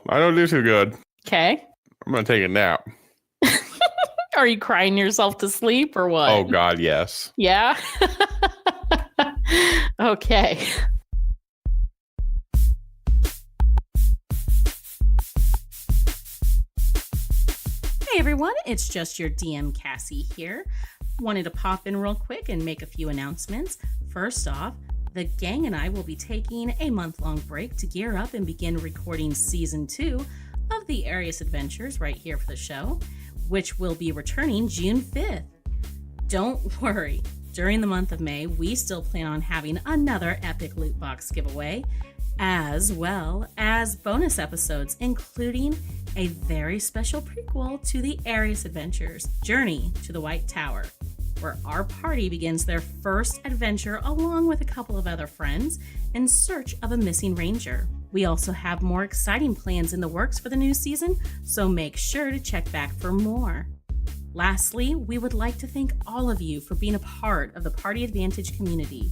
D: don't do too good.
A: Okay.
D: I'm gonna take a nap.
A: Are you crying yourself to sleep or what?
D: Oh God, yes.
A: Yeah? Okay. Hey everyone, it's just your DM Cassie here. Wanted to pop in real quick and make a few announcements. First off, the gang and I will be taking a month-long break to gear up and begin recording season 2 of the Arias Adventures right here for the show, which will be returning June 5th. Don't worry,
C: During the month of May, we still plan on having another epic loot box giveaway, as well as bonus episodes, including a very special prequel to the Arias Adventures, Journey to the White Tower, where our party begins their first adventure along with a couple of other friends in search of a missing ranger. We also have more exciting plans in the works for the new season, so make sure to check back for more. Lastly, we would like to thank all of you for being a part of the Party Advantage community.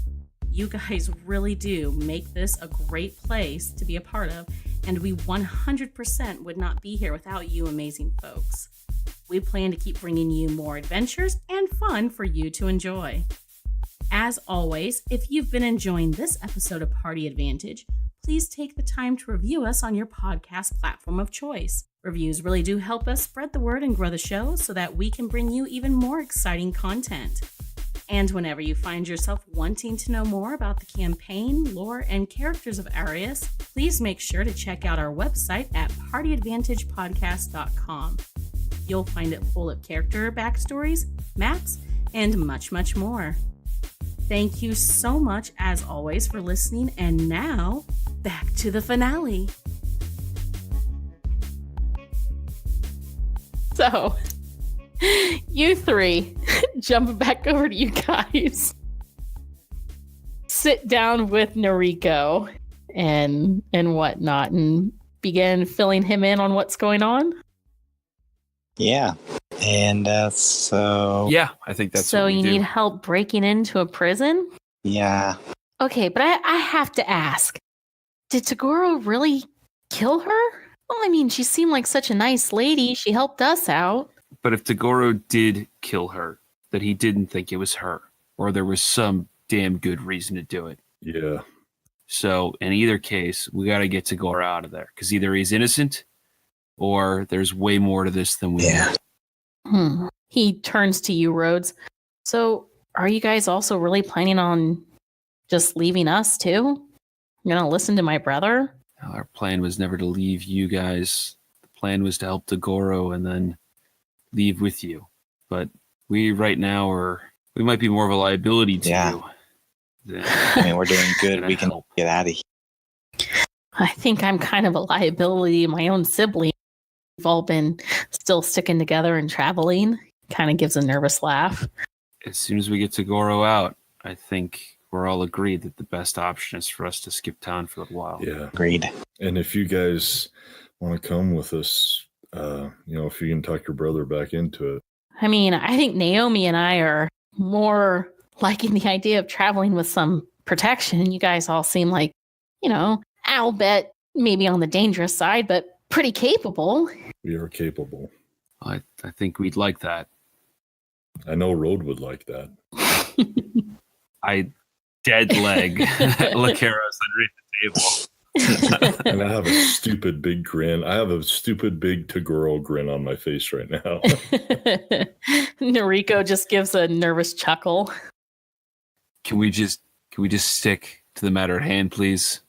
C: You guys really do make this a great place to be a part of, and we 100% would not be here without you amazing folks. We plan to keep bringing you more adventures and fun for you to enjoy. As always, if you've been enjoying this episode of Party Advantage, please take the time to review us on your podcast platform of choice. Reviews really do help us spread the word and grow the show so that we can bring you even more exciting content. And whenever you find yourself wanting to know more about the campaign, lore, and characters of Arias, please make sure to check out our website at partyadvantagepodcast.com. You'll find it full of character backstories, maps, and much, much more. Thank you so much, as always, for listening, and now, back to the finale.
A: So, you three, jumping back over to you guys, sit down with Noriko and whatnot and begin filling him in on what's going on.
B: Yeah. And so...
E: Yeah, I think that's
A: so
E: what we
A: you
E: do.
A: need help breaking into a prison?
B: Yeah.
A: Okay, but I have to ask, did Toguro really kill her? Well, I mean, she seemed like such a nice lady. She helped us out.
E: But if Toguro did kill her, that he didn't think it was her, or there was some damn good reason to do it.
F: Yeah.
E: So in either case, we got to get Toguro out of there, because either he's innocent or there's way more to this than we know.
A: He turns to you, Rhodes. So are you guys also really planning on just leaving us too? You're going to listen to my brother?
E: Our plan was never to leave you guys. The plan was to help Toguro and then leave with you. But we right now we might be more of a liability to you.
B: I mean, we're doing good. We can
E: help.
B: get out of here.
A: I think I'm kind of a liability to my own sibling. We've all been still sticking together and traveling. Kind of gives a nervous laugh.
E: As soon as we get Toguro out, I think we're all agreed that the best option is for us to skip town for a while.
F: Yeah.
B: Agreed.
F: And if you guys want to come with us, if you can talk your brother back into it.
A: I mean, I think Naomi and I are more liking the idea of traveling with some protection. You guys all seem like, I'll bet maybe on the dangerous side, but pretty capable.
F: We are capable.
E: I think we'd like that.
F: I know Road would like that.
E: I dead leg Lokeros underneath the table.
F: And I have a stupid big grin. I have a stupid big Toguro grin on my face right now.
A: Noriko just gives a nervous chuckle.
E: Can we just stick to the matter at hand, please?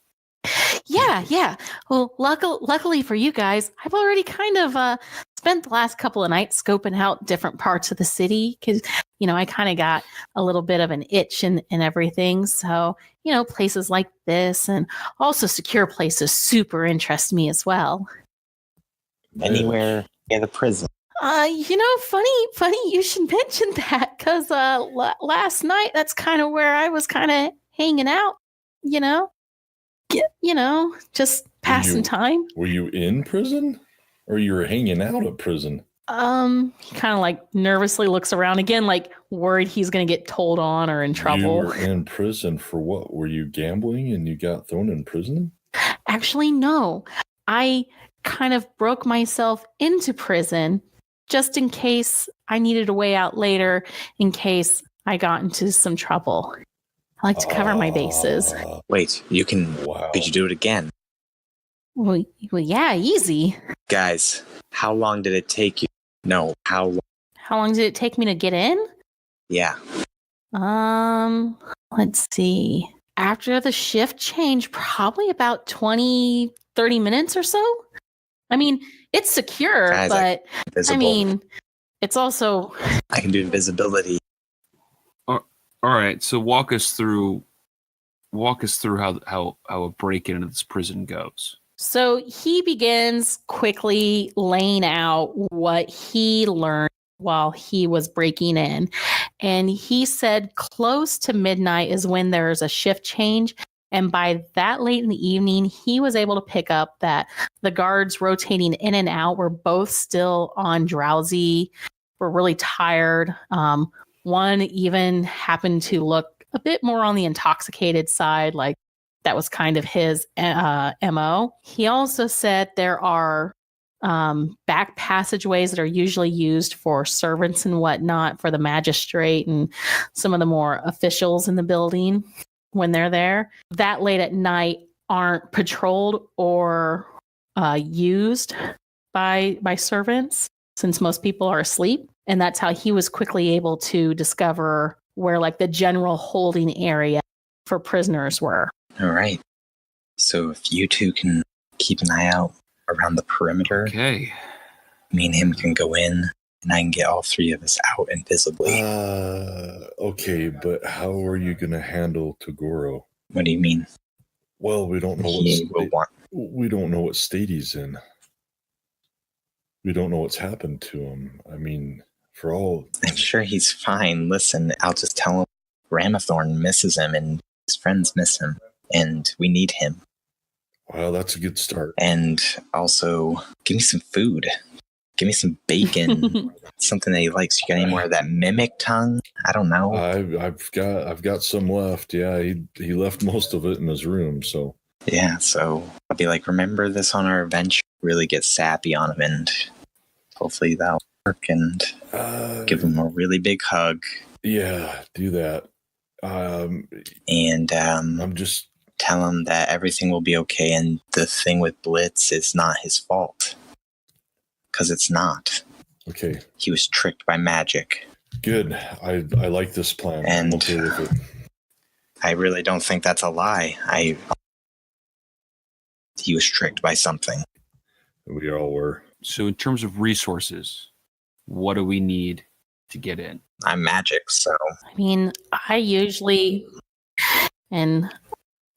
A: Yeah. Well, luckily for you guys, I've already kind of spent the last couple of nights scoping out different parts of the city because, I kind of got a little bit of an itch and everything. So, places like this and also secure places super interest me as well.
B: Anywhere near the prison.
A: Funny you should mention that because last night, that's kind of where I was kind of hanging out, just passing time.
F: Were you in prison or you were hanging out at prison?
A: He kind of like nervously looks around again, like worried he's going to get told on or in trouble.
F: You were in prison for what? Were you gambling and you got thrown in prison?
A: Actually, no. I kind of broke myself into prison just in case I needed a way out later, in case I got into some trouble. I like to cover my bases.
B: Wait,
F: Wow.
B: Could you do it again?
A: Well, yeah, easy.
B: Guys, how long did it take you? No, how long?
A: How long did it take me to get in?
B: Yeah.
A: Let's see. After the shift change, probably about 20, 30 minutes or so. I mean, it's secure,
B: Guys,
A: but
B: Visible.
A: I mean, it's also...
B: I can do invisibility.
E: All right, so walk us through how a break into this prison goes.
A: So he begins quickly laying out what he learned while he was breaking in. And he said close to midnight is when there's a shift change. And by that late in the evening, he was able to pick up that the guards rotating in and out were both still on drowsy, were really tired. One even happened to look a bit more on the intoxicated side, like that was kind of his MO. He also said there are back passageways that are usually used for servants and whatnot, for the magistrate and some of the more officials in the building when they're there. That late at night aren't patrolled or used by servants, since most people are asleep. And that's how he was quickly able to discover where like the general holding area for prisoners were.
B: All right. So if you two can keep an eye out around the perimeter,
E: Okay.
B: me and him can go in, and I can get all three of us out invisibly.
F: Okay, but how are you going to handle Toguro?
B: What do you mean?
F: Well, we don't know
B: He will want.
F: we don't know what state he's in. We don't know what's happened to him. I mean, for all
B: I'm sure he's fine. Listen, I'll just tell him Ramathorn misses him, and his friends miss him, and we need him.
F: well, that's a good start.
B: And also, give me some food. Give me some bacon, something that he likes. You got any more of that mimic tongue? I don't know.
F: I've got some left. Yeah, he left most of it in his room. So
B: Yeah, so I'll be like, remember this on our adventure? Really get sappy on him, and hopefully that'll work, and give him a really big hug.
F: yeah, do that.
B: And
F: I'm just
B: tell him that everything will be okay, and the thing with Blitz is not his fault. Because it's not.
F: okay.
B: He was tricked by magic.
F: Good. I like this plan.
B: And
F: I'm okay with it.
B: I really don't think that's a lie. He was tricked by something.
F: We all were.
E: So in terms of resources, what do we need to get in?
B: I'm magic, so
A: I mean, I usually, and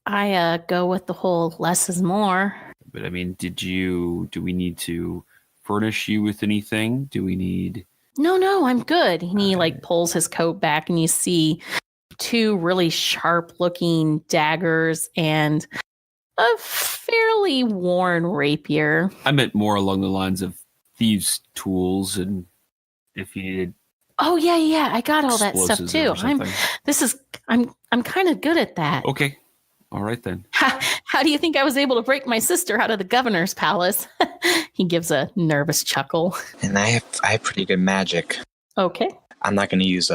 A: I go with the whole less is more.
E: But I mean, do we need to furnish you with anything? Do we need...
A: No, I'm good. And he like pulls his coat back, and you see two really sharp looking daggers and a fairly worn rapier.
E: I meant more along the lines of thieves' tools, and if you needed
A: Oh yeah, I got all that stuff
E: explosives
A: too.
E: or something.
A: I'm kind of good at that.
E: Okay. All right then.
A: How do you think I was able to break my sister out of the governor's palace? He gives a nervous chuckle.
B: and I have pretty good magic.
A: Okay.
B: I'm not going to use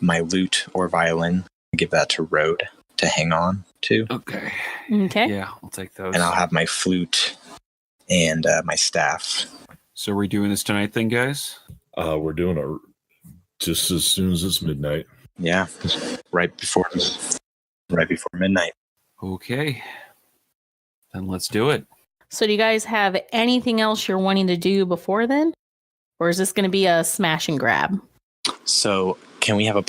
B: my lute or violin. I'll give that to Rode to hang on to,
E: Okay.
A: Okay.
E: Yeah, I'll take those.
B: and I'll have my flute and my staff.
E: So are we doing this tonight then, guys?
F: We're doing it just as soon as it's midnight.
B: Yeah, right before midnight.
E: Okay. Then let's do it.
A: So do you guys have anything else you're wanting to do before then? Or is this going to be a smash and grab?
B: So can we have a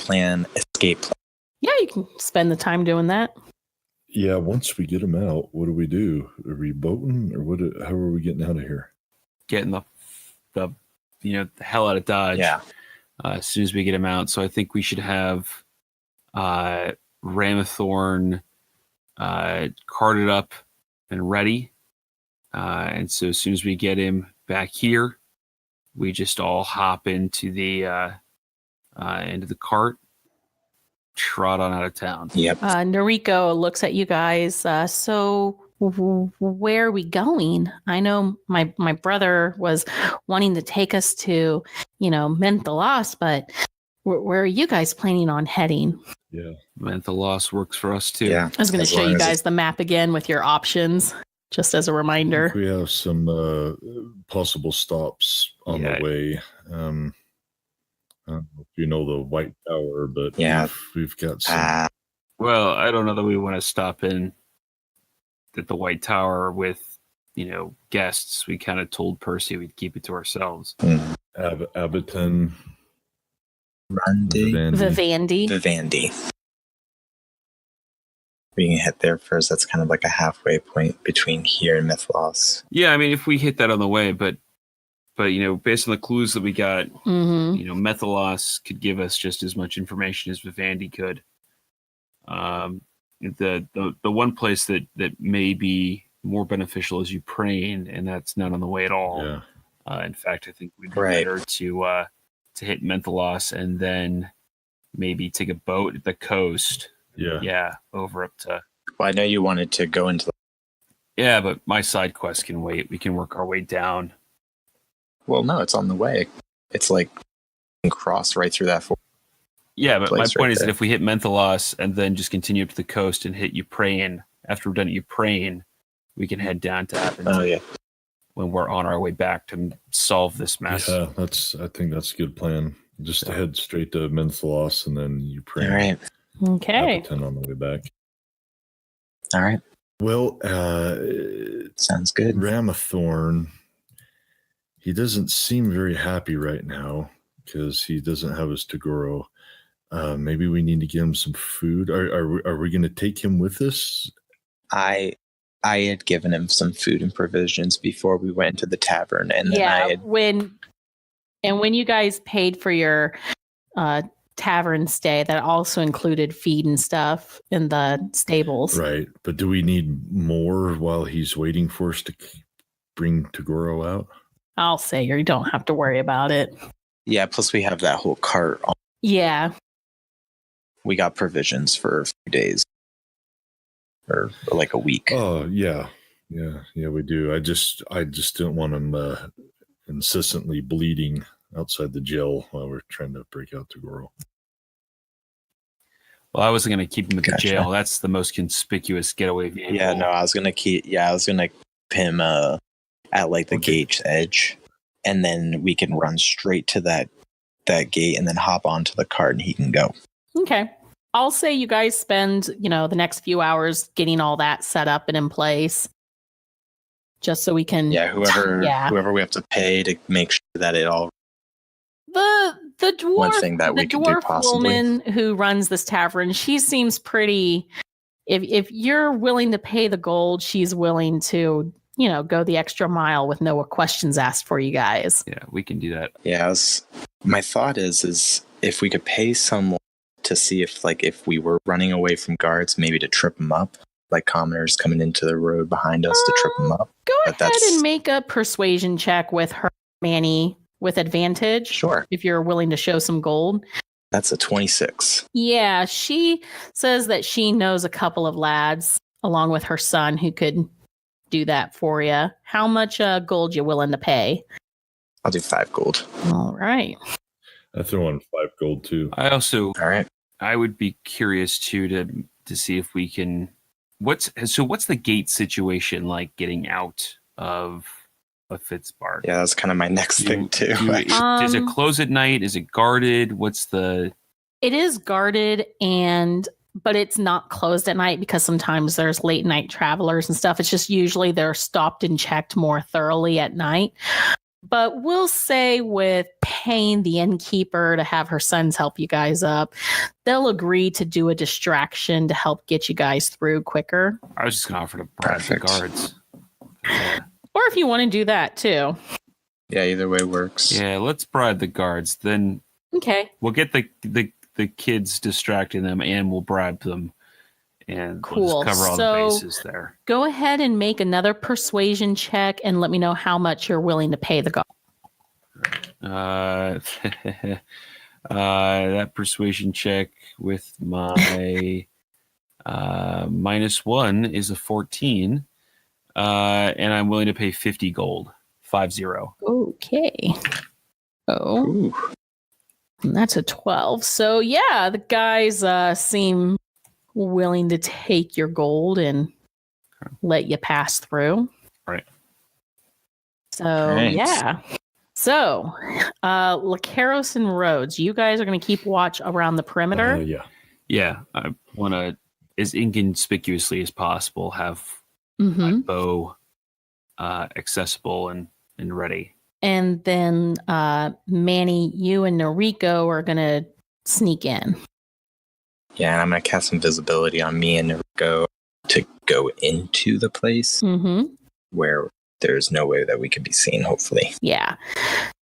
B: escape plan?
A: Yeah, you can spend the time doing that.
F: Yeah, once we get him out, what do we do? Are we boating, or how are we getting out of here?
E: Getting the hell out of Dodge.
B: Yeah.
E: As soon as we get him out. So I think we should have Ramathorn carted up and ready. And so as soon as we get him back here, we just all hop into the cart, trot on out of town.
B: Yep.
A: Noriko looks at you guys. So where are we going? I know my brother was wanting to take us to, Menthalos, but where are you guys planning on heading?
F: Yeah.
E: Menthalos works for us too.
B: Yeah.
A: I was going to
B: As
A: show
B: long
A: you
B: as
A: guys the map again with your options, just as a reminder.
F: We have some possible stops on
E: Yeah.
F: the way. I don't know if you know the White Tower, but
B: Yeah.
F: we've got some.
E: Well, I don't know that we want to stop in at the White Tower with, guests. We kind of told Percy we'd keep it to ourselves.
F: Abaton.
A: Vivendi.
B: Vivendi. We can hit there first. That's kind of like a halfway point between here and Mythlos.
E: Yeah, I mean, if we hit that on the way, but based on the clues that we got, Methylos could give us just as much information as Vivendi could. The one place that may be more beneficial is Ukraine, and that's not on the way at all.
F: Yeah.
E: In fact, I think we'd be better to hit Menthalos and then maybe take a boat at the coast. Yeah, over up to.
B: Well, I know you wanted to go into.
E: Yeah, but my side quest can wait. We can work our way down.
B: Well, no, it's on the way. It's like you can cross right through that.
E: Yeah, but my point is that if we hit Menthalos and then just continue up to the coast and hit Ukraine, after we're done at Ukraine, we can head down to Athens.
B: Oh yeah.
E: When we're on our way back to solve this mess.
F: Yeah, I think that's a good plan. Just to head straight to Menthalos and then Ukraine.
B: All right.
A: Okay.
F: Appleton on the way back.
B: All right.
F: Well,
B: sounds good.
F: Ramathorn, he doesn't seem very happy right now because he doesn't have his Toguro. Maybe we need to give him some food. Are we going to take him with us?
B: I had given him some food and provisions before we went into the tavern, and then
A: when you guys paid for your tavern stay, that also included feed and stuff in the stables.
F: Right, but do we need more while he's waiting for us to bring Toguro out?
A: I'll say you don't have to worry about it.
B: Yeah, plus we have that whole cart.
A: Yeah.
B: We got provisions for a few days. Or like a week.
F: Oh, yeah, we do. I just didn't want him incessantly bleeding outside the jail while we're trying to break out Toguro.
E: Well, I wasn't going to keep him at the jail. That's the most conspicuous getaway vehicle.
B: Yeah, no, I was going to keep him at like the gate's edge, and then we can run straight to that gate and then hop onto the cart and he can go.
A: Okay. I'll say you guys spend, the next few hours getting all that set up and in place. Just so we can...
B: Yeah, whoever we have to pay to make sure that it all...
A: The dwarf,
B: one thing that we can do possibly.
A: Woman who runs this tavern, she seems pretty... If you're willing to pay the gold, she's willing to, go the extra mile with no questions asked for you guys.
E: Yeah, we can do that.
B: Yeah, my thought is if we could pay someone to see if we were running away from guards, maybe to trip them up, like commoners coming into the road behind us to trip them up.
A: Go ahead and make a persuasion check with her, Mannie, with advantage.
B: Sure.
A: If you're willing to show some gold.
B: That's a 26.
A: Yeah, she says that she knows a couple of lads, along with her son, who could do that for you. How much gold you willing to pay?
B: I'll do 5 gold.
A: All right.
F: I throw in 5 gold too.
E: I also...
B: All right.
E: I would be curious too to see if we can. What's the gate situation like getting out of Fizzpark?
B: Yeah, that's kind of my next thing too.
E: Does it close at night? Is it guarded?
A: It is guarded, but it's not closed at night because sometimes there's late night travelers and stuff. It's just usually they're stopped and checked more thoroughly at night. But we'll say with paying the innkeeper to have her sons help you guys up, they'll agree to do a distraction to help get you guys through quicker.
E: I was just going to offer to bribe the guards.
A: Or if you want to do that too.
B: Yeah, either way works.
E: Yeah, let's bribe the guards. Then we'll get the kids distracting them and we'll bribe them. And we'll just cover all the bases there.
A: Go ahead and make another persuasion check and let me know how much you're willing to pay the guard.
E: That persuasion check with my -1 is a 14. And I'm willing to pay 50 gold. 50.
A: Okay. Oh. And that's a 12. So yeah, the guys seem willing to take your gold and let you pass through.
E: Right.
A: So yeah. So Lokeros and Rhodes, you guys are going to keep watch around the perimeter.
E: Yeah. I want to, as inconspicuously as possible, have my bow accessible and ready.
A: And then Mannie, you and Noriko are going to sneak in.
B: Yeah, and I'm going to cast some visibility on me and go to go into the place where there's no way that we could be seen, hopefully.
A: Yeah.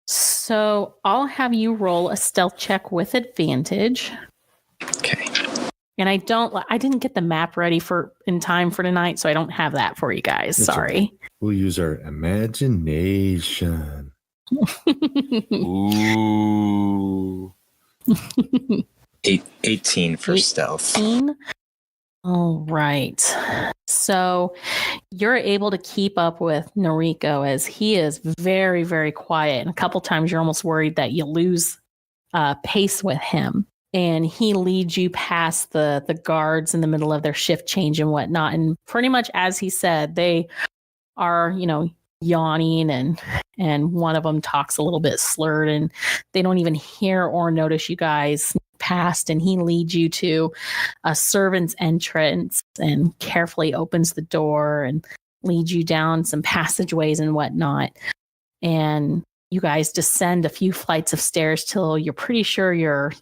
A: So I'll have you roll a stealth check with advantage.
B: Okay.
A: And I didn't get the map ready in time for tonight, so I don't have that for you guys.
F: That's
A: Sorry.
F: Okay. We'll use our imagination.
E: Ooh.
B: 18 for stealth.
A: 18? All right. So you're able to keep up with Noriko as he is very, very quiet. And a couple times you're almost worried that you lose pace with him. And he leads you past the guards in the middle of their shift change and whatnot. And pretty much as he said, they are, yawning and one of them talks a little bit slurred and they don't even hear or notice you guys sneak past. And he leads you to a servant's entrance and carefully opens the door and leads you down some passageways and whatnot. And you guys descend a few flights of stairs till you're pretty sure you're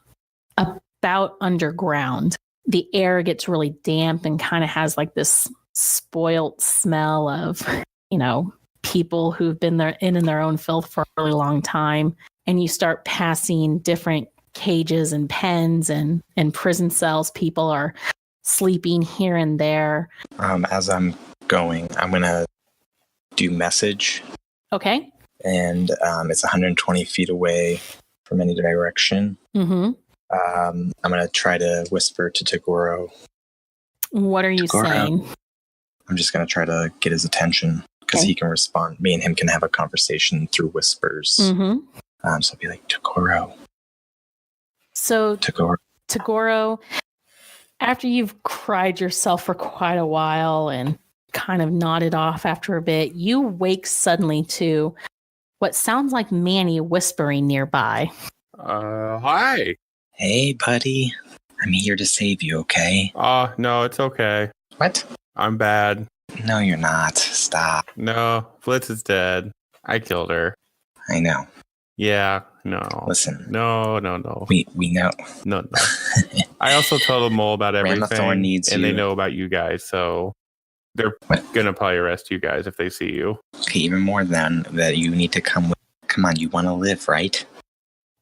A: about underground. The air gets really damp and kind of has like this spoilt smell of, people who've been there in their own filth for a really long time. And you start passing different cages and pens and prison cells. People are sleeping here and there.
B: As I'm going, I'm going to do message.
A: Okay.
B: And it's 120 feet away from any direction.
A: Mm-hmm.
B: I'm going to try to whisper to Toguro.
A: What are you saying?
B: I'm just going to try to get his attention because he can respond. Me and him can have a conversation through whispers.
A: Mm-hmm.
B: So I'll be like, Toguro.
A: So Toguro, after you've cried yourself for quite a while and kind of nodded off after a bit, you wake suddenly to what sounds like Mannie whispering nearby.
D: Hi.
B: Hey, buddy. I'm here to save you, okay?
D: No, it's okay.
B: What?
D: I'm bad.
B: No, you're not. Stop.
D: No, Blitz is dead. I killed her.
B: I know.
D: Yeah, no.
B: Listen.
D: No.
B: We know.
D: No. I also told them all about everything.
B: Ramathorn needs
D: and
B: you.
D: they know about you guys, so they're gonna probably arrest you guys if they see you.
B: Okay, even more than that, you need to come with. Come on, you want to live, right?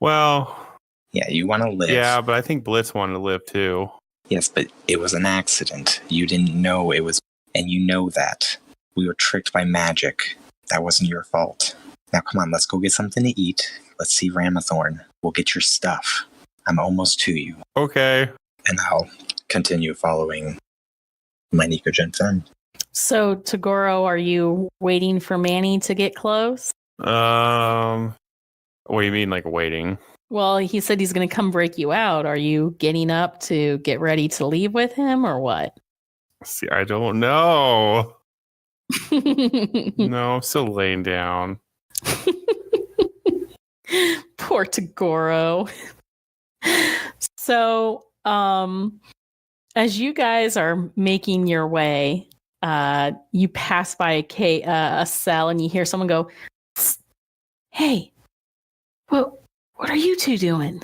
D: Well...
B: Yeah, you want to live.
D: Yeah, but I think Blitz wanted to live too.
B: Yes, but it was an accident. You didn't know it was... And you know that. We were tricked by magic. That wasn't your fault. Now come on, let's go get something to eat. Let's see Ramathorn. We'll get your stuff. I'm almost to you.
D: Okay.
B: And I'll continue following my Nicogen friend.
A: So, Toguro, are you waiting for Mannie to get close?
D: What do you mean, like waiting?
A: Well, he said he's going to come break you out. Are you getting up to get ready to leave with him or what?
D: See, I don't know. No, I'm still laying down.
A: Poor Toguro. So, as you guys are making your way, you pass by a cell and you hear someone go, "Hey, what are you two doing?"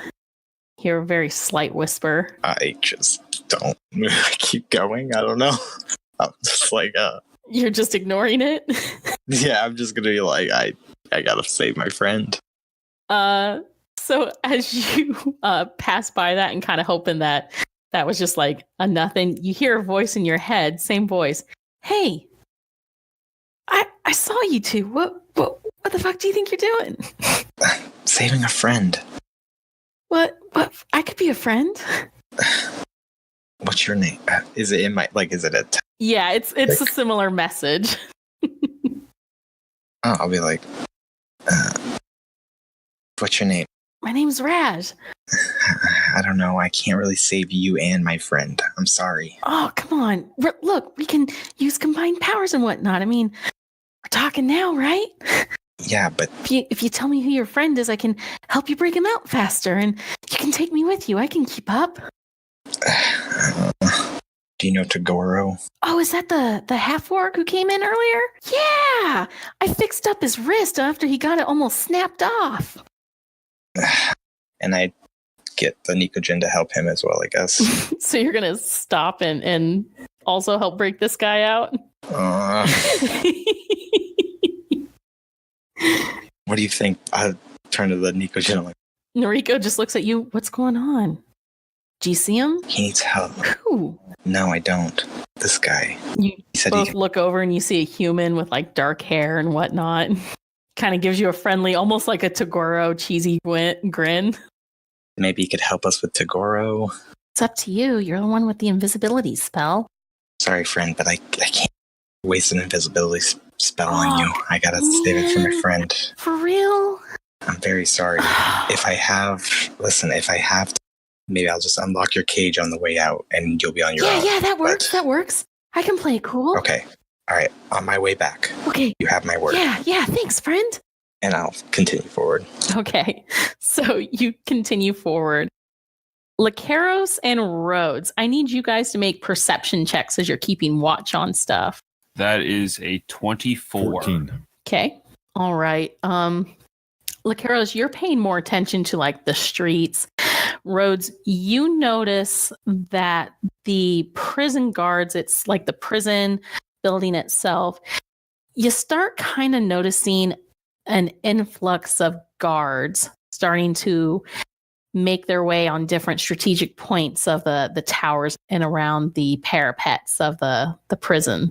A: Hear a very slight whisper.
B: I just don't keep going. I don't know. I'm just like,
A: You're just ignoring it?
B: yeah, I'm just gonna be like, I gotta save my friend.
A: So as you pass by that and kind of hoping that was just like a nothing, you hear a voice in your head, same voice. "Hey, I saw you two. What the fuck do you think you're doing?"
B: Saving a friend.
A: What? I could be a friend.
B: What's your name? Is it in my, is it a...
A: Yeah, it's a similar message.
B: I'll be like, what's your name?
A: My name's Raj.
B: I don't know. I can't really save you and my friend. I'm sorry.
A: Oh, come on. Look, we can use combined powers and whatnot. I mean, we're talking now, right?
B: Yeah, but...
A: If you tell me who your friend is, I can help you break him out faster, and you can take me with you. I can keep up.
B: Do you know Toguro?
A: Oh, is that the half-orc who came in earlier? Yeah! I fixed up his wrist after he got it almost snapped off.
B: And I get the Nikojin to help him as well, I guess.
A: So you're gonna stop and also help break this guy out?
B: What do you think? I turn to the Nikojin. I'm like,
A: Noriko just looks at you. What's going on? Do you see him?
B: he needs help.
A: Who?
B: No, I don't. This guy.
A: You
B: He said he
A: both
B: can.
A: look over and you see a human with like dark hair and whatnot. Kind of gives you a friendly, almost like a Toguro cheesy grin.
B: Maybe he could help us with Toguro.
A: It's up to you. You're the one with the invisibility spell.
B: Sorry, friend, but I can't waste an invisibility spell on you. I gotta save it for my friend.
A: For real?
B: I'm very sorry. If I have to, maybe I'll just unlock your cage on the way out and you'll be on your own.
A: Yeah, that works.
B: But-
A: That works. I can play it cool.
B: Okay. All right. On my way back.
A: Okay.
B: You have my word.
A: Yeah. Thanks, friend.
B: And I'll continue forward.
A: Okay. So you continue forward. Lokeros and Rhodes, I need you guys to make perception checks as you're keeping watch on stuff.
E: That is a 24.
F: 14.
A: Okay. All right. Lokeros, you're paying more attention to like the streets. Rhodes, you notice that the prison guards, it's like the prison building itself, you start kind of noticing an influx of guards starting to make their way on different strategic points of the towers and around the parapets of the prison.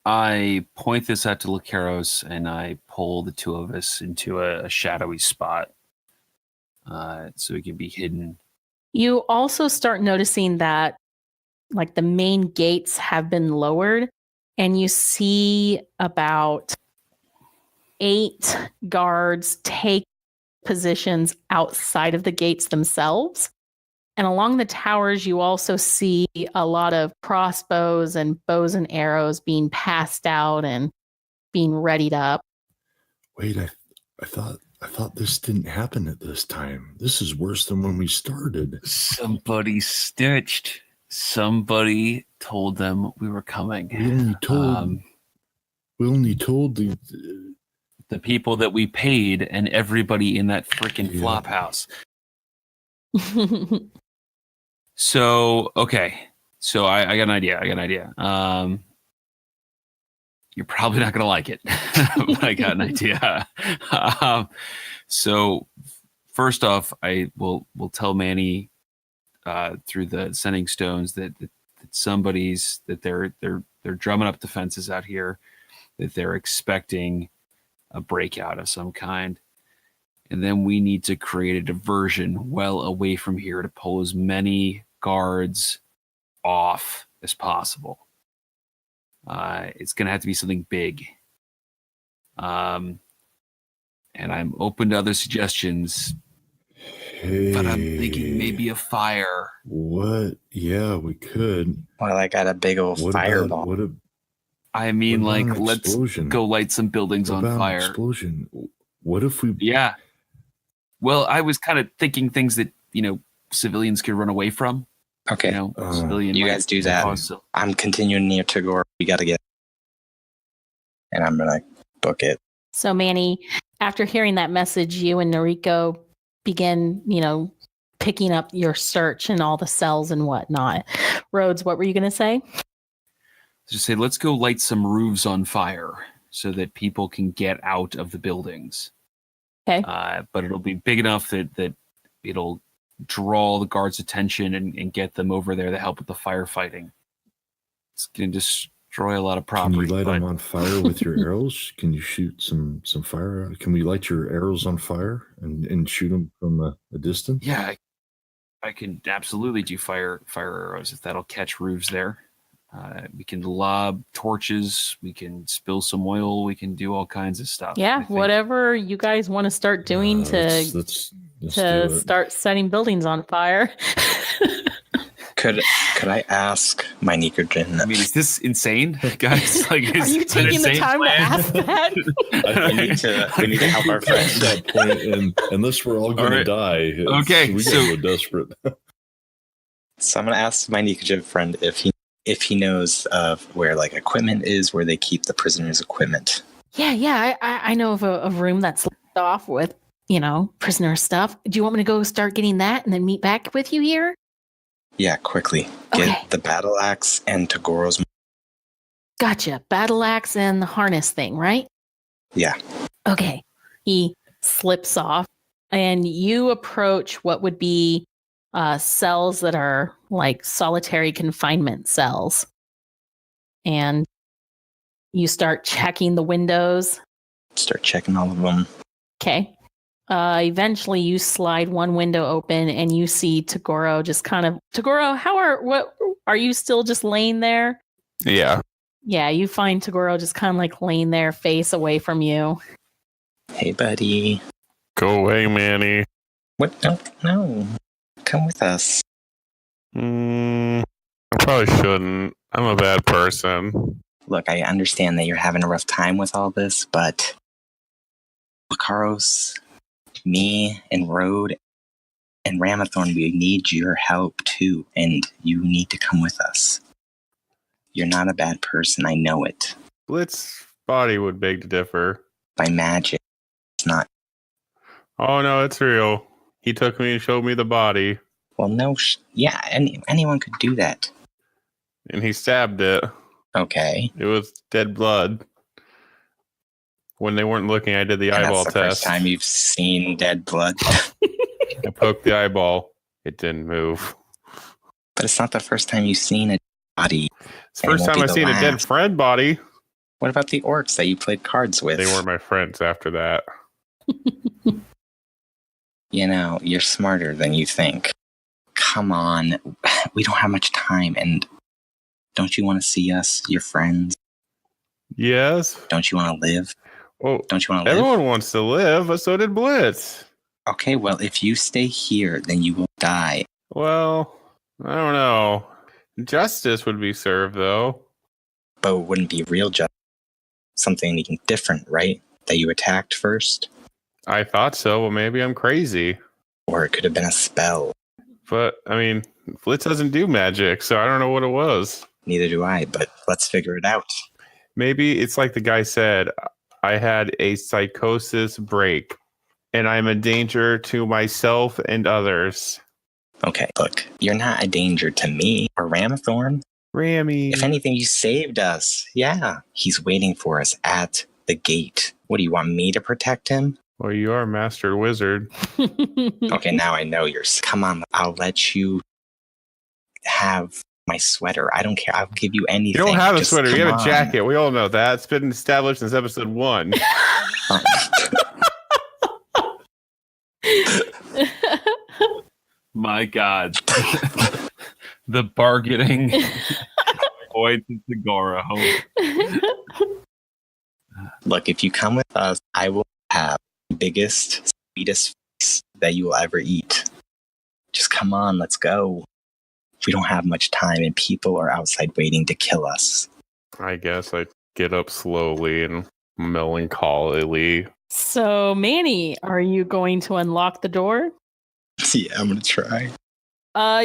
E: I point this out to Lokeros and I pull the two of us into a shadowy spot so we can be hidden.
A: You also start noticing that like the main gates have been lowered and you see about 8 guards take positions outside of the gates themselves. And along the towers, you also see a lot of crossbows and bows and arrows being passed out and being readied up.
F: Wait, I thought this didn't happen at this time. This is worse than when we started.
E: Somebody snitched. Somebody told them we were coming.
F: We only told
E: the people that we paid and everybody in that freaking flop house. So, okay. So I got an idea. You're probably not going to like it, but I got an idea. So first off, I will tell Mannie through the sending stones that they're drumming up defenses out here, that they're expecting a breakout of some kind. And then we need to create a diversion well away from here to pull as many guards off as possible. It's going to have to be something big. And I'm open to other suggestions, but I'm thinking maybe a fire.
F: What? Yeah, we could.
B: Well, I got a big old fireball.
E: I mean, like, let's go light some buildings on fire.
F: Explosion. What if we?
E: Yeah. Well, I was kind of thinking things that, civilians could run away from.
B: Okay.
E: Civilian.
B: You guys do that. I'm continuing near Toguro. We got to get. And I'm going to book it.
A: So, Mannie, after hearing that message, you and Noriko begin, picking up your search and all the cells and whatnot. Rhodes, what were you going to say?
E: Just say, let's go light some roofs on fire so that people can get out of the buildings.
A: Okay.
E: But it'll be big enough that it'll draw the guards' attention and get them over there to help with the firefighting. It's going to destroy a lot of property.
F: Can you light them on fire with your arrows? Can you shoot some fire? Can we light your arrows on fire and shoot them from a distance?
E: Yeah, I can absolutely do fire arrows if that'll catch roofs there. We can lob torches. We can spill some oil. We can do all kinds of stuff.
A: Yeah, whatever you guys want to start doing
F: let's
A: start setting buildings on fire.
B: Could I ask my Nikojin?
E: I mean, is this insane, guys? Like,
A: are you taking the time to ask that?
B: we need to help our friends.
F: At that point, and unless we're all going to die,
E: okay,
F: we get desperate.
B: So I'm going to ask my Nikojin friend if he knows of where like equipment is, where they keep the prisoners' equipment.
A: Yeah. I know of a room that's locked off with prisoner stuff. Do you want me to go start getting that and then meet back with you here?
B: Yeah, quickly.
A: Okay.
B: Get the battle axe and Togoro's.
A: Gotcha. Battle axe and the harness thing, right?
B: Yeah.
A: Okay. He slips off and you approach what would be cells that are like solitary confinement cells. And you start checking the windows.
B: Start checking all of them.
A: Okay. Eventually you slide one window open and you see Toguro just kind of, Toguro, what are you still just laying there?
D: Yeah.
B: Yeah,
A: you find Toguro just kind of like laying there, face away from you.
B: Hey, buddy.
D: Go away, Mannie.
B: What? No. Come with us.
D: I probably shouldn't. I'm a bad person.
B: Look, I understand that you're having a rough time with all this, but Lokeros, me, and Rode, and Ramathorn, we need your help too, and you need to come with us. You're not a bad person, I know it.
D: Blitz's body would beg to differ.
B: By magic, it's not.
D: Oh no, it's real. He took me and showed me the body.
B: Well, no, yeah, anyone could do that.
D: And he stabbed it.
B: Okay.
D: It was dead blood. When they weren't looking, I did the eyeball
B: That's the
D: test.
B: first time you've seen dead blood.
D: I poked the eyeball. It didn't move.
B: But it's not the first time you've seen a body.
D: It's the first time I've seen a dead friend body.
B: What about the orcs that you played cards with?
D: They weren't my friends after that.
B: You're smarter than you think. Come on. We don't have much time, and don't you want to see us, your friends?
D: Yes.
B: Don't you want to live?
D: Well,
B: Don't you want to live?
D: everyone wants to live, but so did Blitz.
B: Okay, well, if you stay here, then you will die.
D: Well, I don't know. Justice would be served, though.
B: But it wouldn't be real justice. Something different, right? That you attacked first?
D: I thought so, but maybe I'm crazy.
B: Or it could have been a spell.
D: But, I mean, Blitz doesn't do magic, so I don't know what it was.
B: Neither do I, but let's figure it out.
D: Maybe it's like the guy said, I had a psychosis break, and I'm a danger to myself and others.
B: Okay, look, you're not a danger to me or Ramathorn.
D: Rammy.
B: If anything, you saved us. Yeah, he's waiting for us at the gate. What, do you want me to protect him?
D: Well, you are Master Wizard.
B: Okay, now I know yours. Come on, I'll let you have my sweater. I don't care. I'll give you anything.
D: You don't have a
B: Just
D: sweater. You
B: come
D: have a
B: on.
D: jacket. We all know that. It's been established since episode 1.
E: My God. The bargaining boy to Toguro.
B: Look, if you come with us, I will have the biggest, sweetest feast that you will ever eat. Just come on, let's go. We don't have much time, and people are outside waiting to kill us.
D: I guess I get up slowly and melancholily.
A: So, Mannie, are you going to unlock the door?
B: Yeah, I'm gonna try.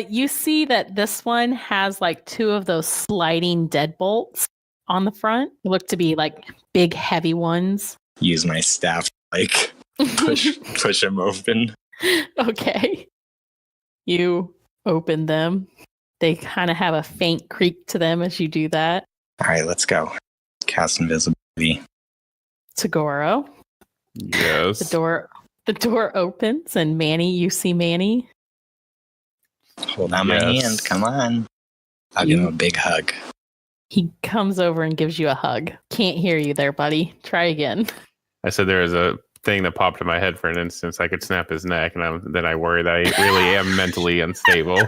A: You see that this one has like 2 of those sliding deadbolts on the front. They look to be like big, heavy ones.
B: Use my staff to, push them open.
A: Okay. You open them. They kind of have a faint creak to them as you do that.
B: All right, let's go. Cast invisibility.
A: Toguro.
D: Yes.
A: The door opens, and Mannie, you see Mannie.
B: Hold on my hand. Come on. I'll give him a big hug.
A: He comes over and gives you a hug. Can't hear you there, buddy. Try again.
D: I said there was a thing that popped in my head for an instance. I could snap his neck, and then I worry that I really am mentally unstable.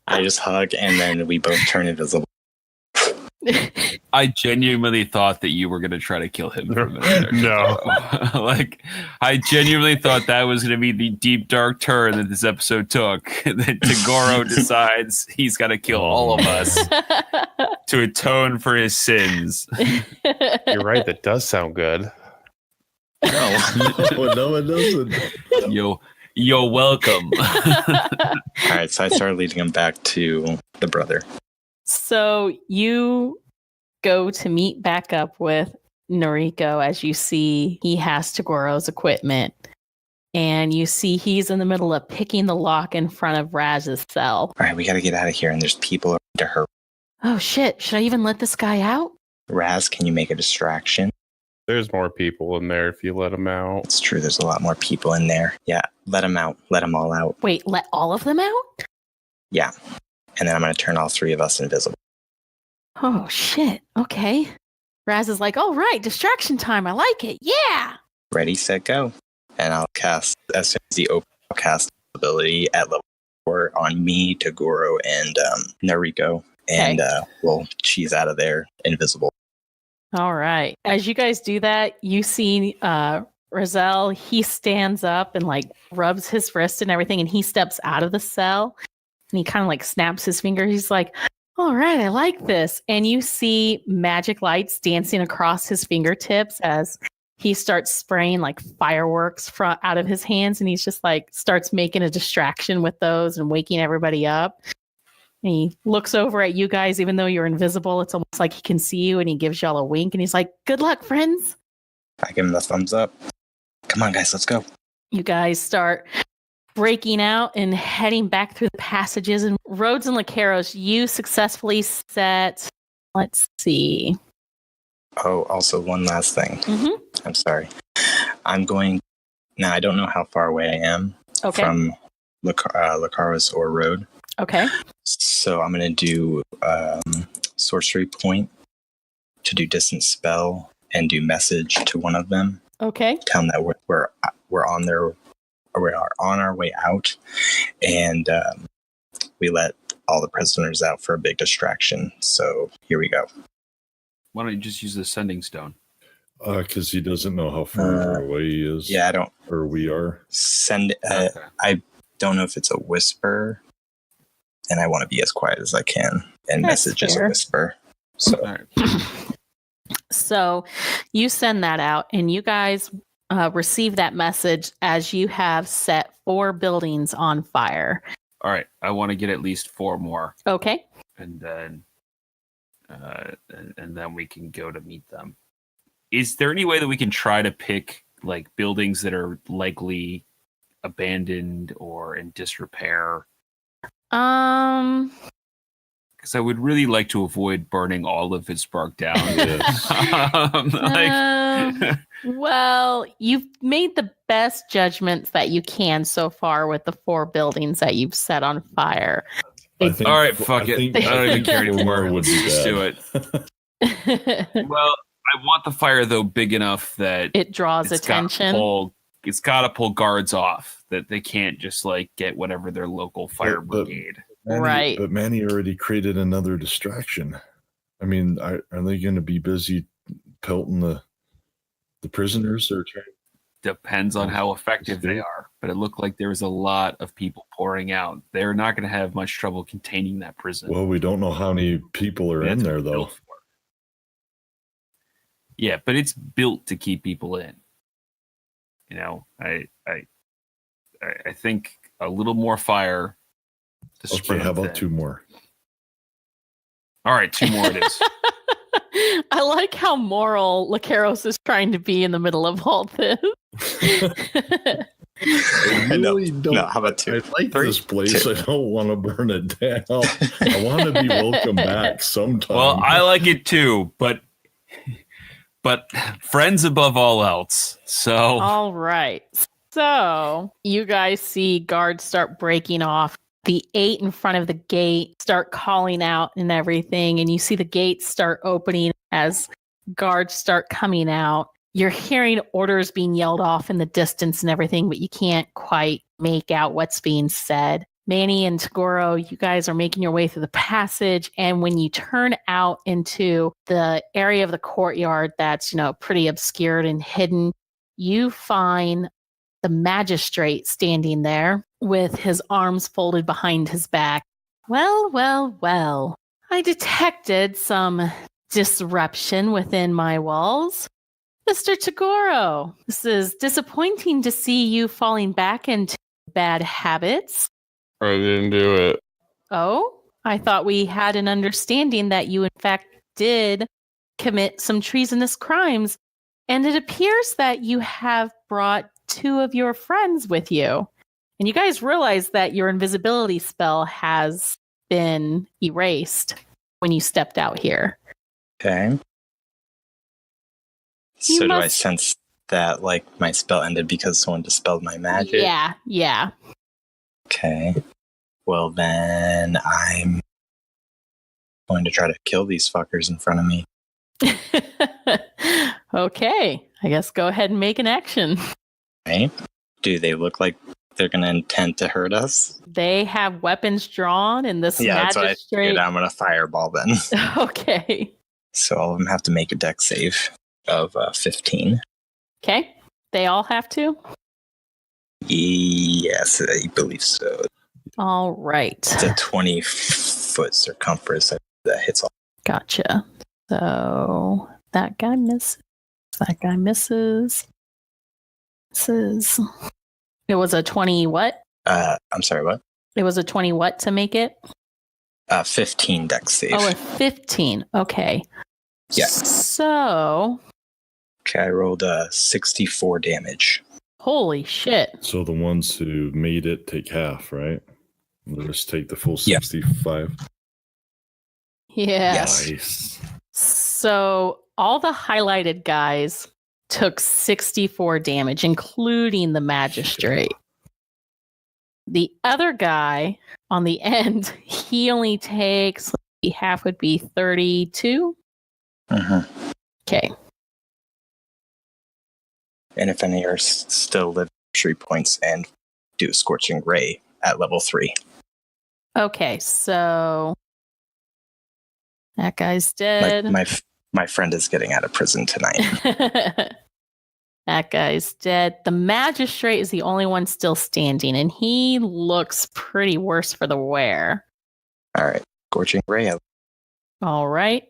B: I just hug, and then we both turn invisible.
E: I genuinely thought that you were going to try to kill him for a minute.
D: No.
E: I genuinely thought that was going to be the deep, dark turn that this episode took. That Toguro decides he's got to kill all of us to atone for his sins.
D: You're right. That does sound good.
B: No.
F: No, it doesn't.
E: You're welcome.
B: All right, so I started leading him back to the brother.
A: So you go to meet back up with Noriko as you see he has Togoro's equipment. And you see he's in the middle of picking the lock in front of Raz's cell.
B: All right, we got to get out of here, and there's people to her.
A: Oh shit, should I even let this guy out?
B: Raz, can you make a distraction?
D: There's more people in there if you let them out.
B: It's true, there's a lot more people in there. Yeah, let them out. Let them all out.
A: Wait, let all of them out?
B: Yeah. And then I'm going to turn all 3 of us invisible.
A: Oh shit, okay. Raz is like, all right, distraction time, I like it, yeah!
B: Ready, set, go. And I'll cast, as soon as the open, I'll cast ability at level 4 on me, Toguro, and Noriko. And well, she's out of there, invisible.
A: All right. As you guys do that, you see Razel, he stands up and like rubs his wrist and everything, and he steps out of the cell and he kind of like snaps his finger. He's like, all right, I like this. And you see magic lights dancing across his fingertips as he starts spraying like fireworks out of his hands, and he's just like starts making a distraction with those and waking everybody up. And he looks over at you guys, even though you're invisible. It's almost like he can see you, and he gives y'all a wink, and he's like, good luck, friends.
B: I give him the thumbs up. Come on, guys, let's go.
A: You guys start breaking out and heading back through the passages. And Rhodes and Lokeros, you successfully set, let's see.
B: Oh, also one last thing.
A: Mm-hmm.
B: I'm sorry. I'm going, now I don't know how far away I am from Lokeros or Road.
A: Okay. So
B: I'm going to do sorcery point to do distance spell and do message to one of them.
A: Okay.
B: Tell them that we're on our way out, and we let all the prisoners out for a big distraction. So here we go.
E: Why don't you just use the sending stone?
F: Because he doesn't know how far away he is.
B: Yeah, I don't.
F: Or we are.
B: Send.
E: Okay.
B: I don't know if it's a whisper, and I want to be as quiet as I can. And
A: That's
B: message is a
A: fair.
B: whisper. So.
E: All right.
A: So you send that out, and you guys receive that message as you have set 4 buildings on fire.
E: All right. I want to get at least 4 more,
A: Okay.
E: and then we can go to meet them. Is there any way that we can try to pick like buildings that are likely abandoned or in disrepair? Because I would really like to avoid burning all of Fizzpark down.
A: Well, you've made the best judgments that you can so far with the 4 buildings that you've set on fire.
E: All right, fuck it. I don't even care anymore.
F: Would be
E: Just
F: bad.
E: do it. Well, I want the fire though big enough that
A: It draws attention.
E: It's got to pull guards off, that they can't just like get whatever their local fire brigade.
A: Right.
F: But Mannie already created another distraction. I mean, are they going to be busy pelting the prisoners? Or
E: Depends on how effective they are. But it looked like there was a lot of people pouring out. They're not going to have much trouble containing that prison.
F: Well, we don't know how many people are in there, though.
E: Yeah, but it's built to keep people in. You know, I think a little more fire.
F: Okay, how about 2 more?
E: All right, 2 more it is.
A: I like how moral Lokeros is trying to be in the middle of all this.
F: I really don't.
B: No, how about 2?
F: I like
B: 3,
F: this place.
B: 2.
F: I don't want to burn it down. I want to be welcome back sometime.
E: Well, I like it too, but friends above all else. So
A: All right. So you guys see guards start breaking off. The 8 in front of the gate start calling out and everything. And you see the gates start opening as guards start coming out. You're hearing orders being yelled off in the distance and everything, but you can't quite make out what's being said. Mannie and Toguro, you guys are making your way through the passage. And when you turn out into the area of the courtyard that's, pretty obscured and hidden, you find the magistrate standing there with his arms folded behind his back. Well. I detected some disruption within my walls. Mr. Toguro, this is disappointing to see you falling back into bad habits.
D: I didn't do it.
A: Oh, I thought we had an understanding that you in fact did commit some treasonous crimes. And it appears that you have brought 2 of your friends with you. And you guys realize that your invisibility spell has been erased when you stepped out here.
B: Okay.
A: You
B: So do I
A: must-
B: sense that like my spell ended because someone dispelled my magic?
A: Yeah.
B: Okay. Well, then I'm going to try to kill these fuckers in front of me.
A: Okay. I guess go ahead and make an action.
B: Right? Do they look like they're going to intend to hurt us?
A: They have weapons drawn, and this
B: Yeah, that's what I
A: magistrate.
B: figured. I'm going to fireball then.
A: Okay.
B: So all of them have to make a dex save of 15.
A: Okay. They all have to.
B: Yes, I believe so.
A: All right.
B: It's a 20-foot circumference that hits all.
A: Gotcha. So that guy misses. That guy misses. Misses. It was a 20 what?
B: I'm sorry, what?
A: It was a 20 what to make it?
B: 15 dex save.
A: Oh, a 15. Okay.
B: Yeah.
A: So,
B: Okay, I rolled 64 damage.
A: holy shit.
F: So the ones who made it take half, right? Let us take the full
B: Yep.
F: 65.
A: Yeah.
B: Yes.
F: Nice.
A: So, all the highlighted guys took 64 damage, including the magistrate. The other guy on the end, he only takes, half would be 32.
B: Mm-hmm.
A: Okay.
B: And if any are still live 3 points and do Scorching Ray at level 3.
A: Okay, so that guy's dead.
B: My friend is getting out of prison tonight.
A: That guy's dead. The magistrate is the only one still standing, and he looks pretty worse for the wear.
B: All right. Scorching Ray.
A: All right.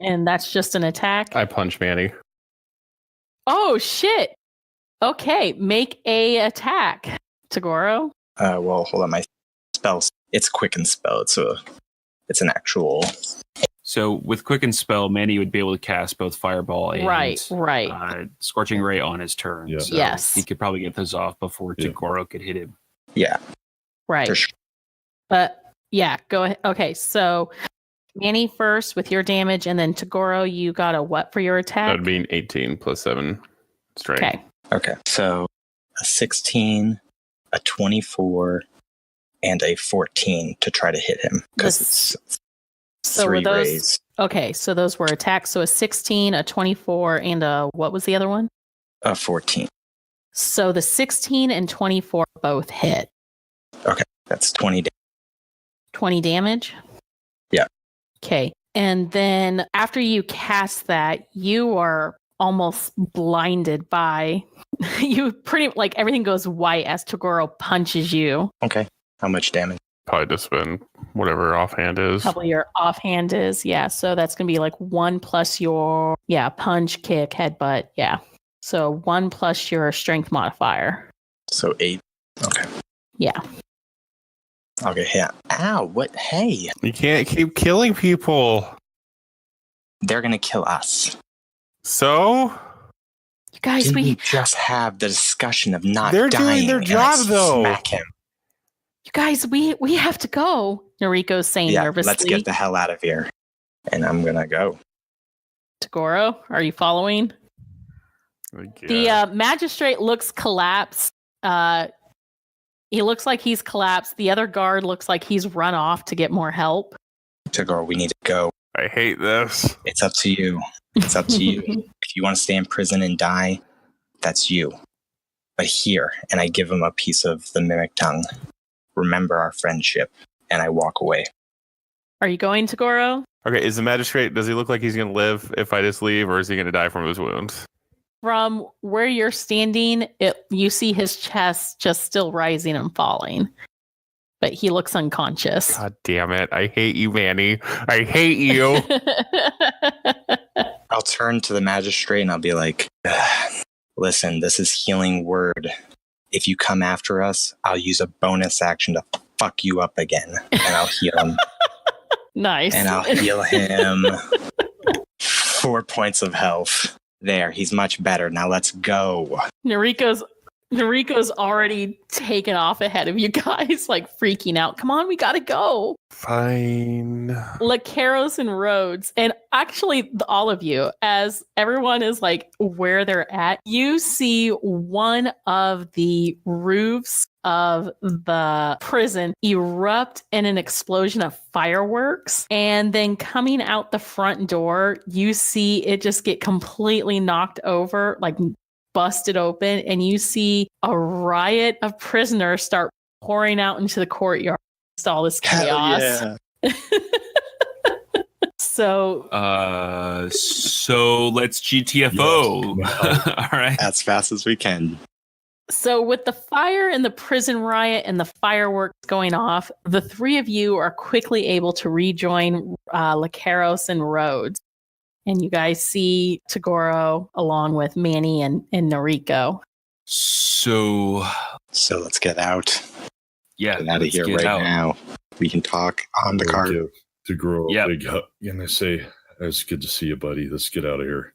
A: And that's just an attack.
D: I punch Manny.
A: Oh, shit. Okay, make a attack, Toguro.
B: Well, hold on. My spell. It's Quicken Spell. It's an actual.
E: So with Quicken Spell, Manny would be able to cast both Fireball and
A: Right.
E: Scorching Ray on his turn.
F: Yeah.
E: So
A: Yes.
E: he could probably get those off before
F: Yeah.
E: Toguro could hit him.
B: Yeah.
A: Right.
B: For sure.
A: But yeah, go ahead. Okay, so Manny first with your damage, and then Toguro, you got a what for your attack?
D: That'd be an 18 plus 7 strength.
A: Okay.
B: Okay. So a 16, a 24, and a 14 to try to hit him. Because it's
A: So
B: 3
A: were those
B: rays.
A: okay? So those were attacks. So a 16, a 24, and a what was the other one?
B: 14.
A: So the 16 and 24 both hit.
B: That's 20 damage.
A: 20 damage?
B: Yeah.
A: Okay. And then after you cast that, you are almost blinded by you pretty like everything goes white as Toguro punches you.
B: Okay. How much damage?
D: Probably just spend whatever offhand is.
A: Probably your offhand is. Yeah. So that's gonna be like 1 plus your punch, kick, headbutt. Yeah. So 1 plus your strength modifier.
B: So 8. Okay.
A: Yeah.
B: Okay. Yeah. Ow. What? Hey.
D: You can't keep killing people.
B: They're going to kill us.
D: So
A: You guys,
B: Didn't we
A: we
B: just have the discussion of not
D: They're
B: dying?
D: doing their
B: and
D: job,
B: I
D: though.
B: Smack him.
A: you guys, we have to go. Noriko's saying
B: Yeah.
A: nervously.
B: Let's get the hell out of here. And I'm going to go.
A: Toguro, are you following? The magistrate looks collapsed. He looks like he's collapsed. The other guard looks like he's run off to get more help.
B: Toguro, we need to go.
D: I hate this.
B: It's up to you. It's up to you. If you want to stay in prison and die, that's you. But here, and I give him a piece of the mimic tongue. Remember our friendship. And I walk away.
A: Are you going, Toguro?
D: Okay, is the magistrate, does he look like he's going to live if I just leave, or is he going to die from his wounds?
A: From where you're standing, you see his chest just still rising and falling. But he looks unconscious.
D: God damn it. I hate you, Manny. I hate you.
B: I'll turn to the magistrate and I'll be like, listen, this is healing word. If you come after us, I'll use a bonus action to fuck you up again. And I'll heal him.
A: Nice.
B: And I'll heal him 4 points of health. There, he's much better. Now let's go.
A: Noriko's already taken off ahead of you guys, like freaking out. Come on, we gotta go.
D: Fine.
A: Lokeros and Rhodes, and actually all of you, as everyone is like where they're at, you see one of the roofs of the prison erupt in an explosion of fireworks, and then coming out the front door, you see it just get completely knocked over, like busted open, and you see a riot of prisoners start pouring out into the courtyard. It's all this chaos.
B: Hell yeah.
A: So
E: let's GTFO.
F: Yes.
E: All right.
B: As fast as we can.
A: So with the fire and the prison riot and the fireworks going off, the three of you are quickly able to rejoin Lokeros and Rhodes. And you guys see Toguro along with Mannie and Noriko.
E: So
B: let's get out.
E: yeah,
B: Get out of
E: let's
B: here
E: get
B: right
E: out.
B: now. We can talk on the cart.
F: To grow
E: Yep.
F: a big hug. And they say, it's good to see you, buddy. Let's get out of here.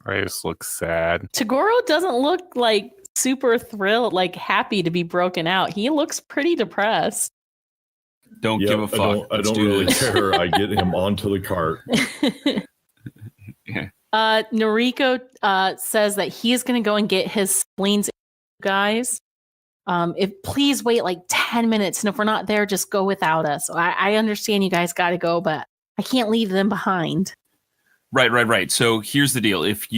D: Arias looks sad.
A: Toguro doesn't look like super thrilled, like happy to be broken out. He looks pretty depressed.
E: Don't give a fuck.
F: I
E: Let's
F: don't
E: do
F: really
E: this.
F: care. I get him onto the cart.
A: Noriko says that he is going to go and get his spleens, guys. If please wait like 10 minutes, and if we're not there, just go without us. I understand you guys got to go, but I can't leave them behind.
E: Right. So here's the deal. If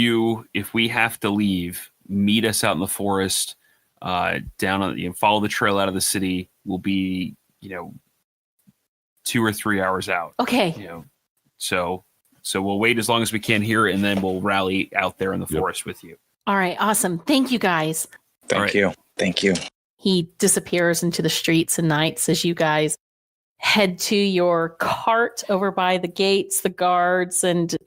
E: we have to leave, meet us out in the forest, down on, follow the trail out of the city. We'll be, 2 or 3 hours out.
A: Okay.
E: So we'll wait as long as we can here, and then we'll rally out there in the forest with you.
A: All right. Awesome. Thank you, guys.
B: Thank you.
A: He disappears into the streets and nights as you guys head to your cart over by the gates, the guards, and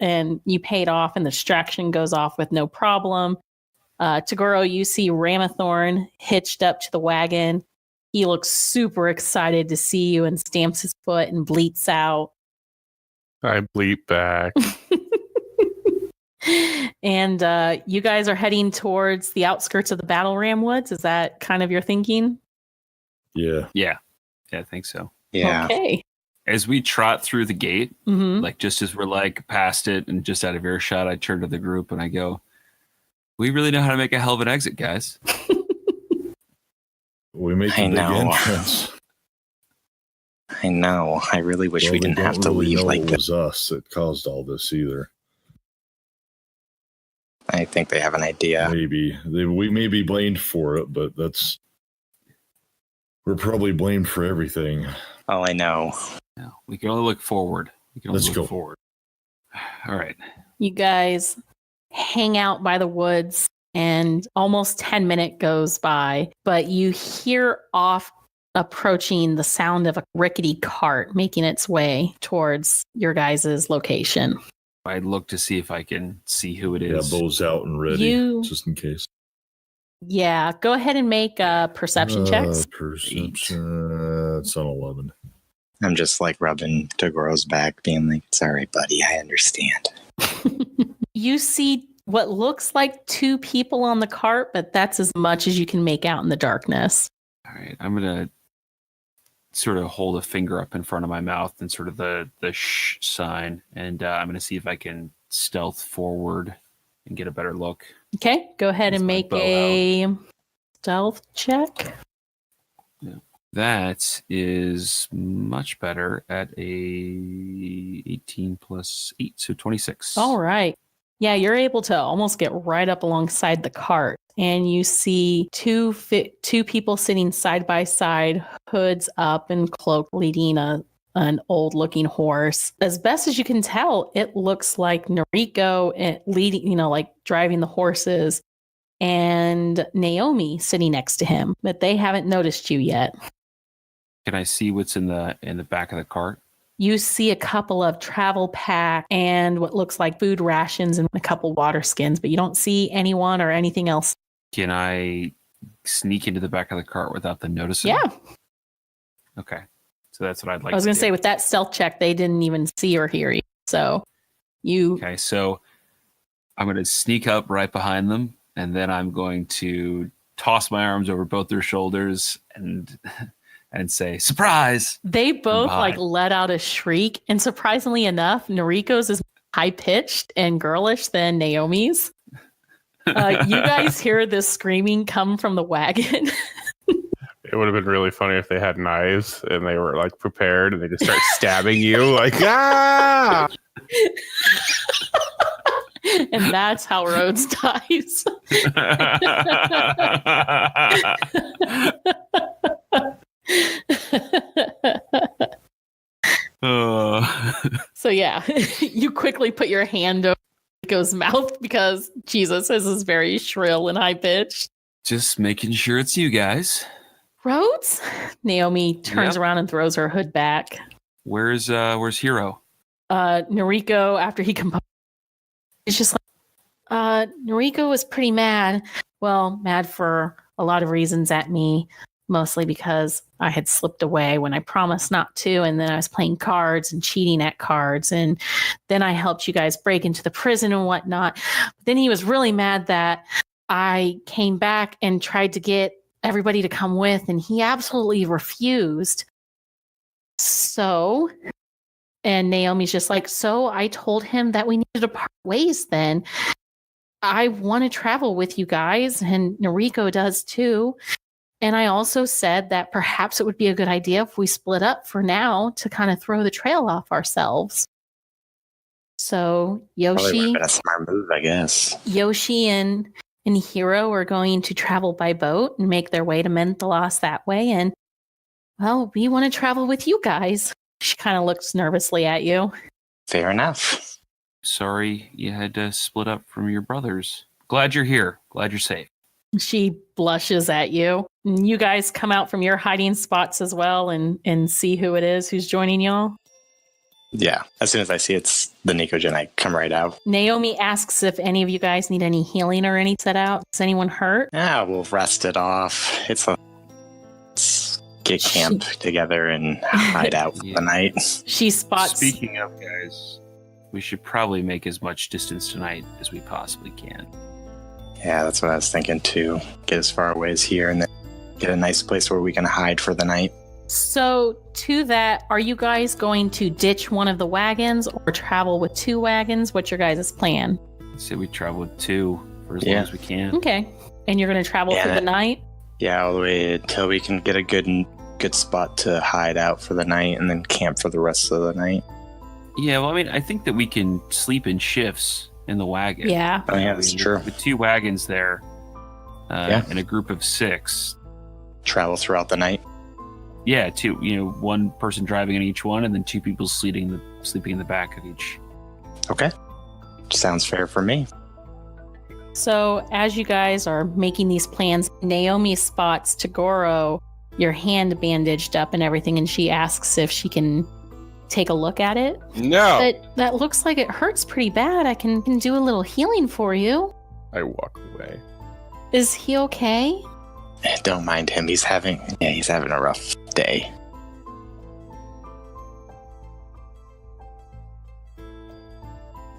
A: you paid off, and the distraction goes off with no problem. Toguro, you see Ramathorn hitched up to the wagon. He looks super excited to see you and stamps his foot and bleats out.
D: I bleep back.
A: And you guys are heading towards the outskirts of the Battle Ram Woods. Is that kind of your thinking?
F: Yeah.
E: Yeah, I think so.
B: Yeah.
A: Okay.
E: As we trot through the gate,
A: Mm-hmm.
E: like just as we're like past it and just out of earshot, I turn to the group and I go, "We really know how to make a hell of an exit, guys."
F: We make
B: I
F: a big
B: know.
F: entrance.
B: I know. I really wish we didn't
F: don't
B: have to
F: really
B: leave
F: know
B: like
F: it
B: this.
F: was us that caused all this either.
B: I think they have an idea.
F: Maybe. We may be blamed for it, but we're probably blamed for everything.
B: Oh, I know.
E: No, we can only look forward.
F: Let's go.
E: Forward. All right.
A: You guys hang out by the woods, and almost 10 minutes goes by, but you hear off approaching the sound of a rickety cart making its way towards your guys' location.
E: I look to see if I can see who it
F: Yeah,
E: is.
F: Bo's out and ready, just in case.
A: Yeah, go ahead and make perception checks.
F: Perception. It's on 11.
B: I'm just like rubbing Toguro's back, being like, "It's all right, buddy. I understand."
A: You see what looks like 2 people on the cart, but that's as much as you can make out in the darkness.
E: All right. I'm going to sort of hold a finger up in front of my mouth and sort of the shh sign. And I'm going to see if I can stealth forward and get a better look.
A: Okay, go ahead and
E: Let's
A: make
E: bow
A: a stealth check.
E: That is much better at a 18 plus 8, so 26.
A: All right. Yeah, you're able to almost get right up alongside the cart, and you see two people sitting side by side, hoods up and cloaked, leading an old-looking horse. As best as you can tell, it looks like Noriko leading, like driving the horses, and Naomi sitting next to him, but they haven't noticed you yet.
E: Can I see what's in the back of the cart?
A: You see a couple of travel pack and what looks like food rations and a couple water skins, but you don't see anyone or anything else.
E: Can I sneak into the back of the cart without them noticing?
A: Yeah.
E: Okay. So that's what I'd like
A: I was going
E: to
A: to say, with that stealth check, they didn't even see or hear you. So
E: Okay, so I'm going to sneak up right behind them, and then I'm going to toss my arms over both their shoulders and say, "Surprise!"
A: They both
E: behind.
A: let out a shriek, and surprisingly enough, Noriko's is high pitched and girlish than Naomi's. You guys hear this screaming come from the wagon.
D: It would have been really funny if they had knives and they were prepared and they just start stabbing you ah!
A: And that's how Rhodes dies. So yeah, you quickly put your hand over Nico's mouth because Jesus, this is very shrill and high pitched.
E: Just making sure it's you guys.
A: Rhodes? Naomi turns around and throws her hood back.
E: Where's Hero?
A: Noriko, after he composed, it's just Noriko was pretty mad. Well, mad for a lot of reasons at me, mostly because I had slipped away when I promised not to, and then I was playing cards and cheating at cards, and then I helped you guys break into the prison and whatnot. But then he was really mad that I came back and tried to get everybody to come with, and he absolutely refused. So, and Naomi's just so I told him that we needed to part ways then. I want to travel with you guys, and Noriko does too. And I also said that perhaps it would be a good idea if we split up for now to kind of throw the trail off ourselves. So Yoshi,
B: been a smart move, I guess.
A: Yoshi and Hiro are going to travel by boat and make their way to Menthalos that way. And well, we want to travel with you guys. She kind of looks nervously at you.
B: Fair enough.
E: Sorry you had to split up from your brothers. Glad you're here. Glad you're safe.
A: She blushes at you. And you guys come out from your hiding spots as well and see who it is who's joining y'all.
B: Yeah. As soon as I see it's the Nikogen, I come right out.
A: Naomi asks if any of you guys need any healing or any set out. Is anyone hurt?
B: Yeah, we'll rest it off. Let's get camp together and hide out for the night.
A: She spots.
E: Speaking of, guys, we should probably make as much distance tonight as we possibly can.
B: Yeah, that's what I was thinking too. Get as far away as here and then get a nice place where we can hide for the night.
A: So to that, are you guys going to ditch one of the wagons or travel with two wagons? What's your guys' plan?
E: Say we travel with two for as long as we can.
A: Okay. And you're going to travel for the night?
B: Yeah, all the way until we can get a good spot to hide out for the night and then camp for the rest of the night.
E: Yeah, well, I mean, I think that we can sleep in shifts in the wagon.
A: Yeah.
B: Oh, yeah, that's true.
E: With two wagons there, in a group of 6.
B: Travel throughout the night.
E: Yeah, two. One person driving in each one, and then 2 people sleeping in the back of each.
B: Okay. Sounds fair for me.
A: So as you guys are making these plans, Naomi spots Toguro, your hand bandaged up and everything, and she asks if she can take a look at it.
D: No.
A: But that looks like it hurts pretty bad. I can do a little healing for you.
D: I walk away.
A: Is he okay?
B: Don't mind him. He's having a rough day.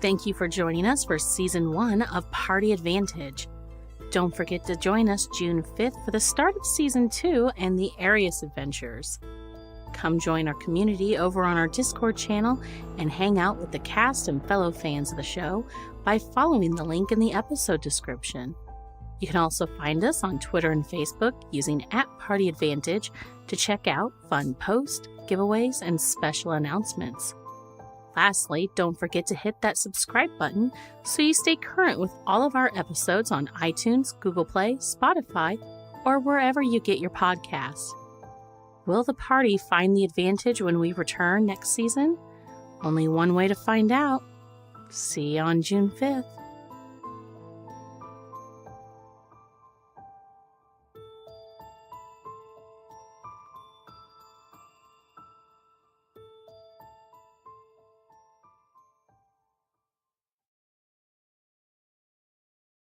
C: Thank you for joining us for Season 1 of Party Advantage. Don't forget to join us June 5th for the start of Season 2 and the Arias adventures. Come join our community over on our Discord channel and hang out with the cast and fellow fans of the show by following the link in the episode description. You can also find us on Twitter and Facebook using @PartyAdvantage to check out fun posts, giveaways, and special announcements. Lastly, don't forget to hit that subscribe button so you stay current with all of our episodes on iTunes, Google Play, Spotify, or wherever you get your podcasts. Will the party find the advantage when we return next season? Only one way to find out. See you on June 5th.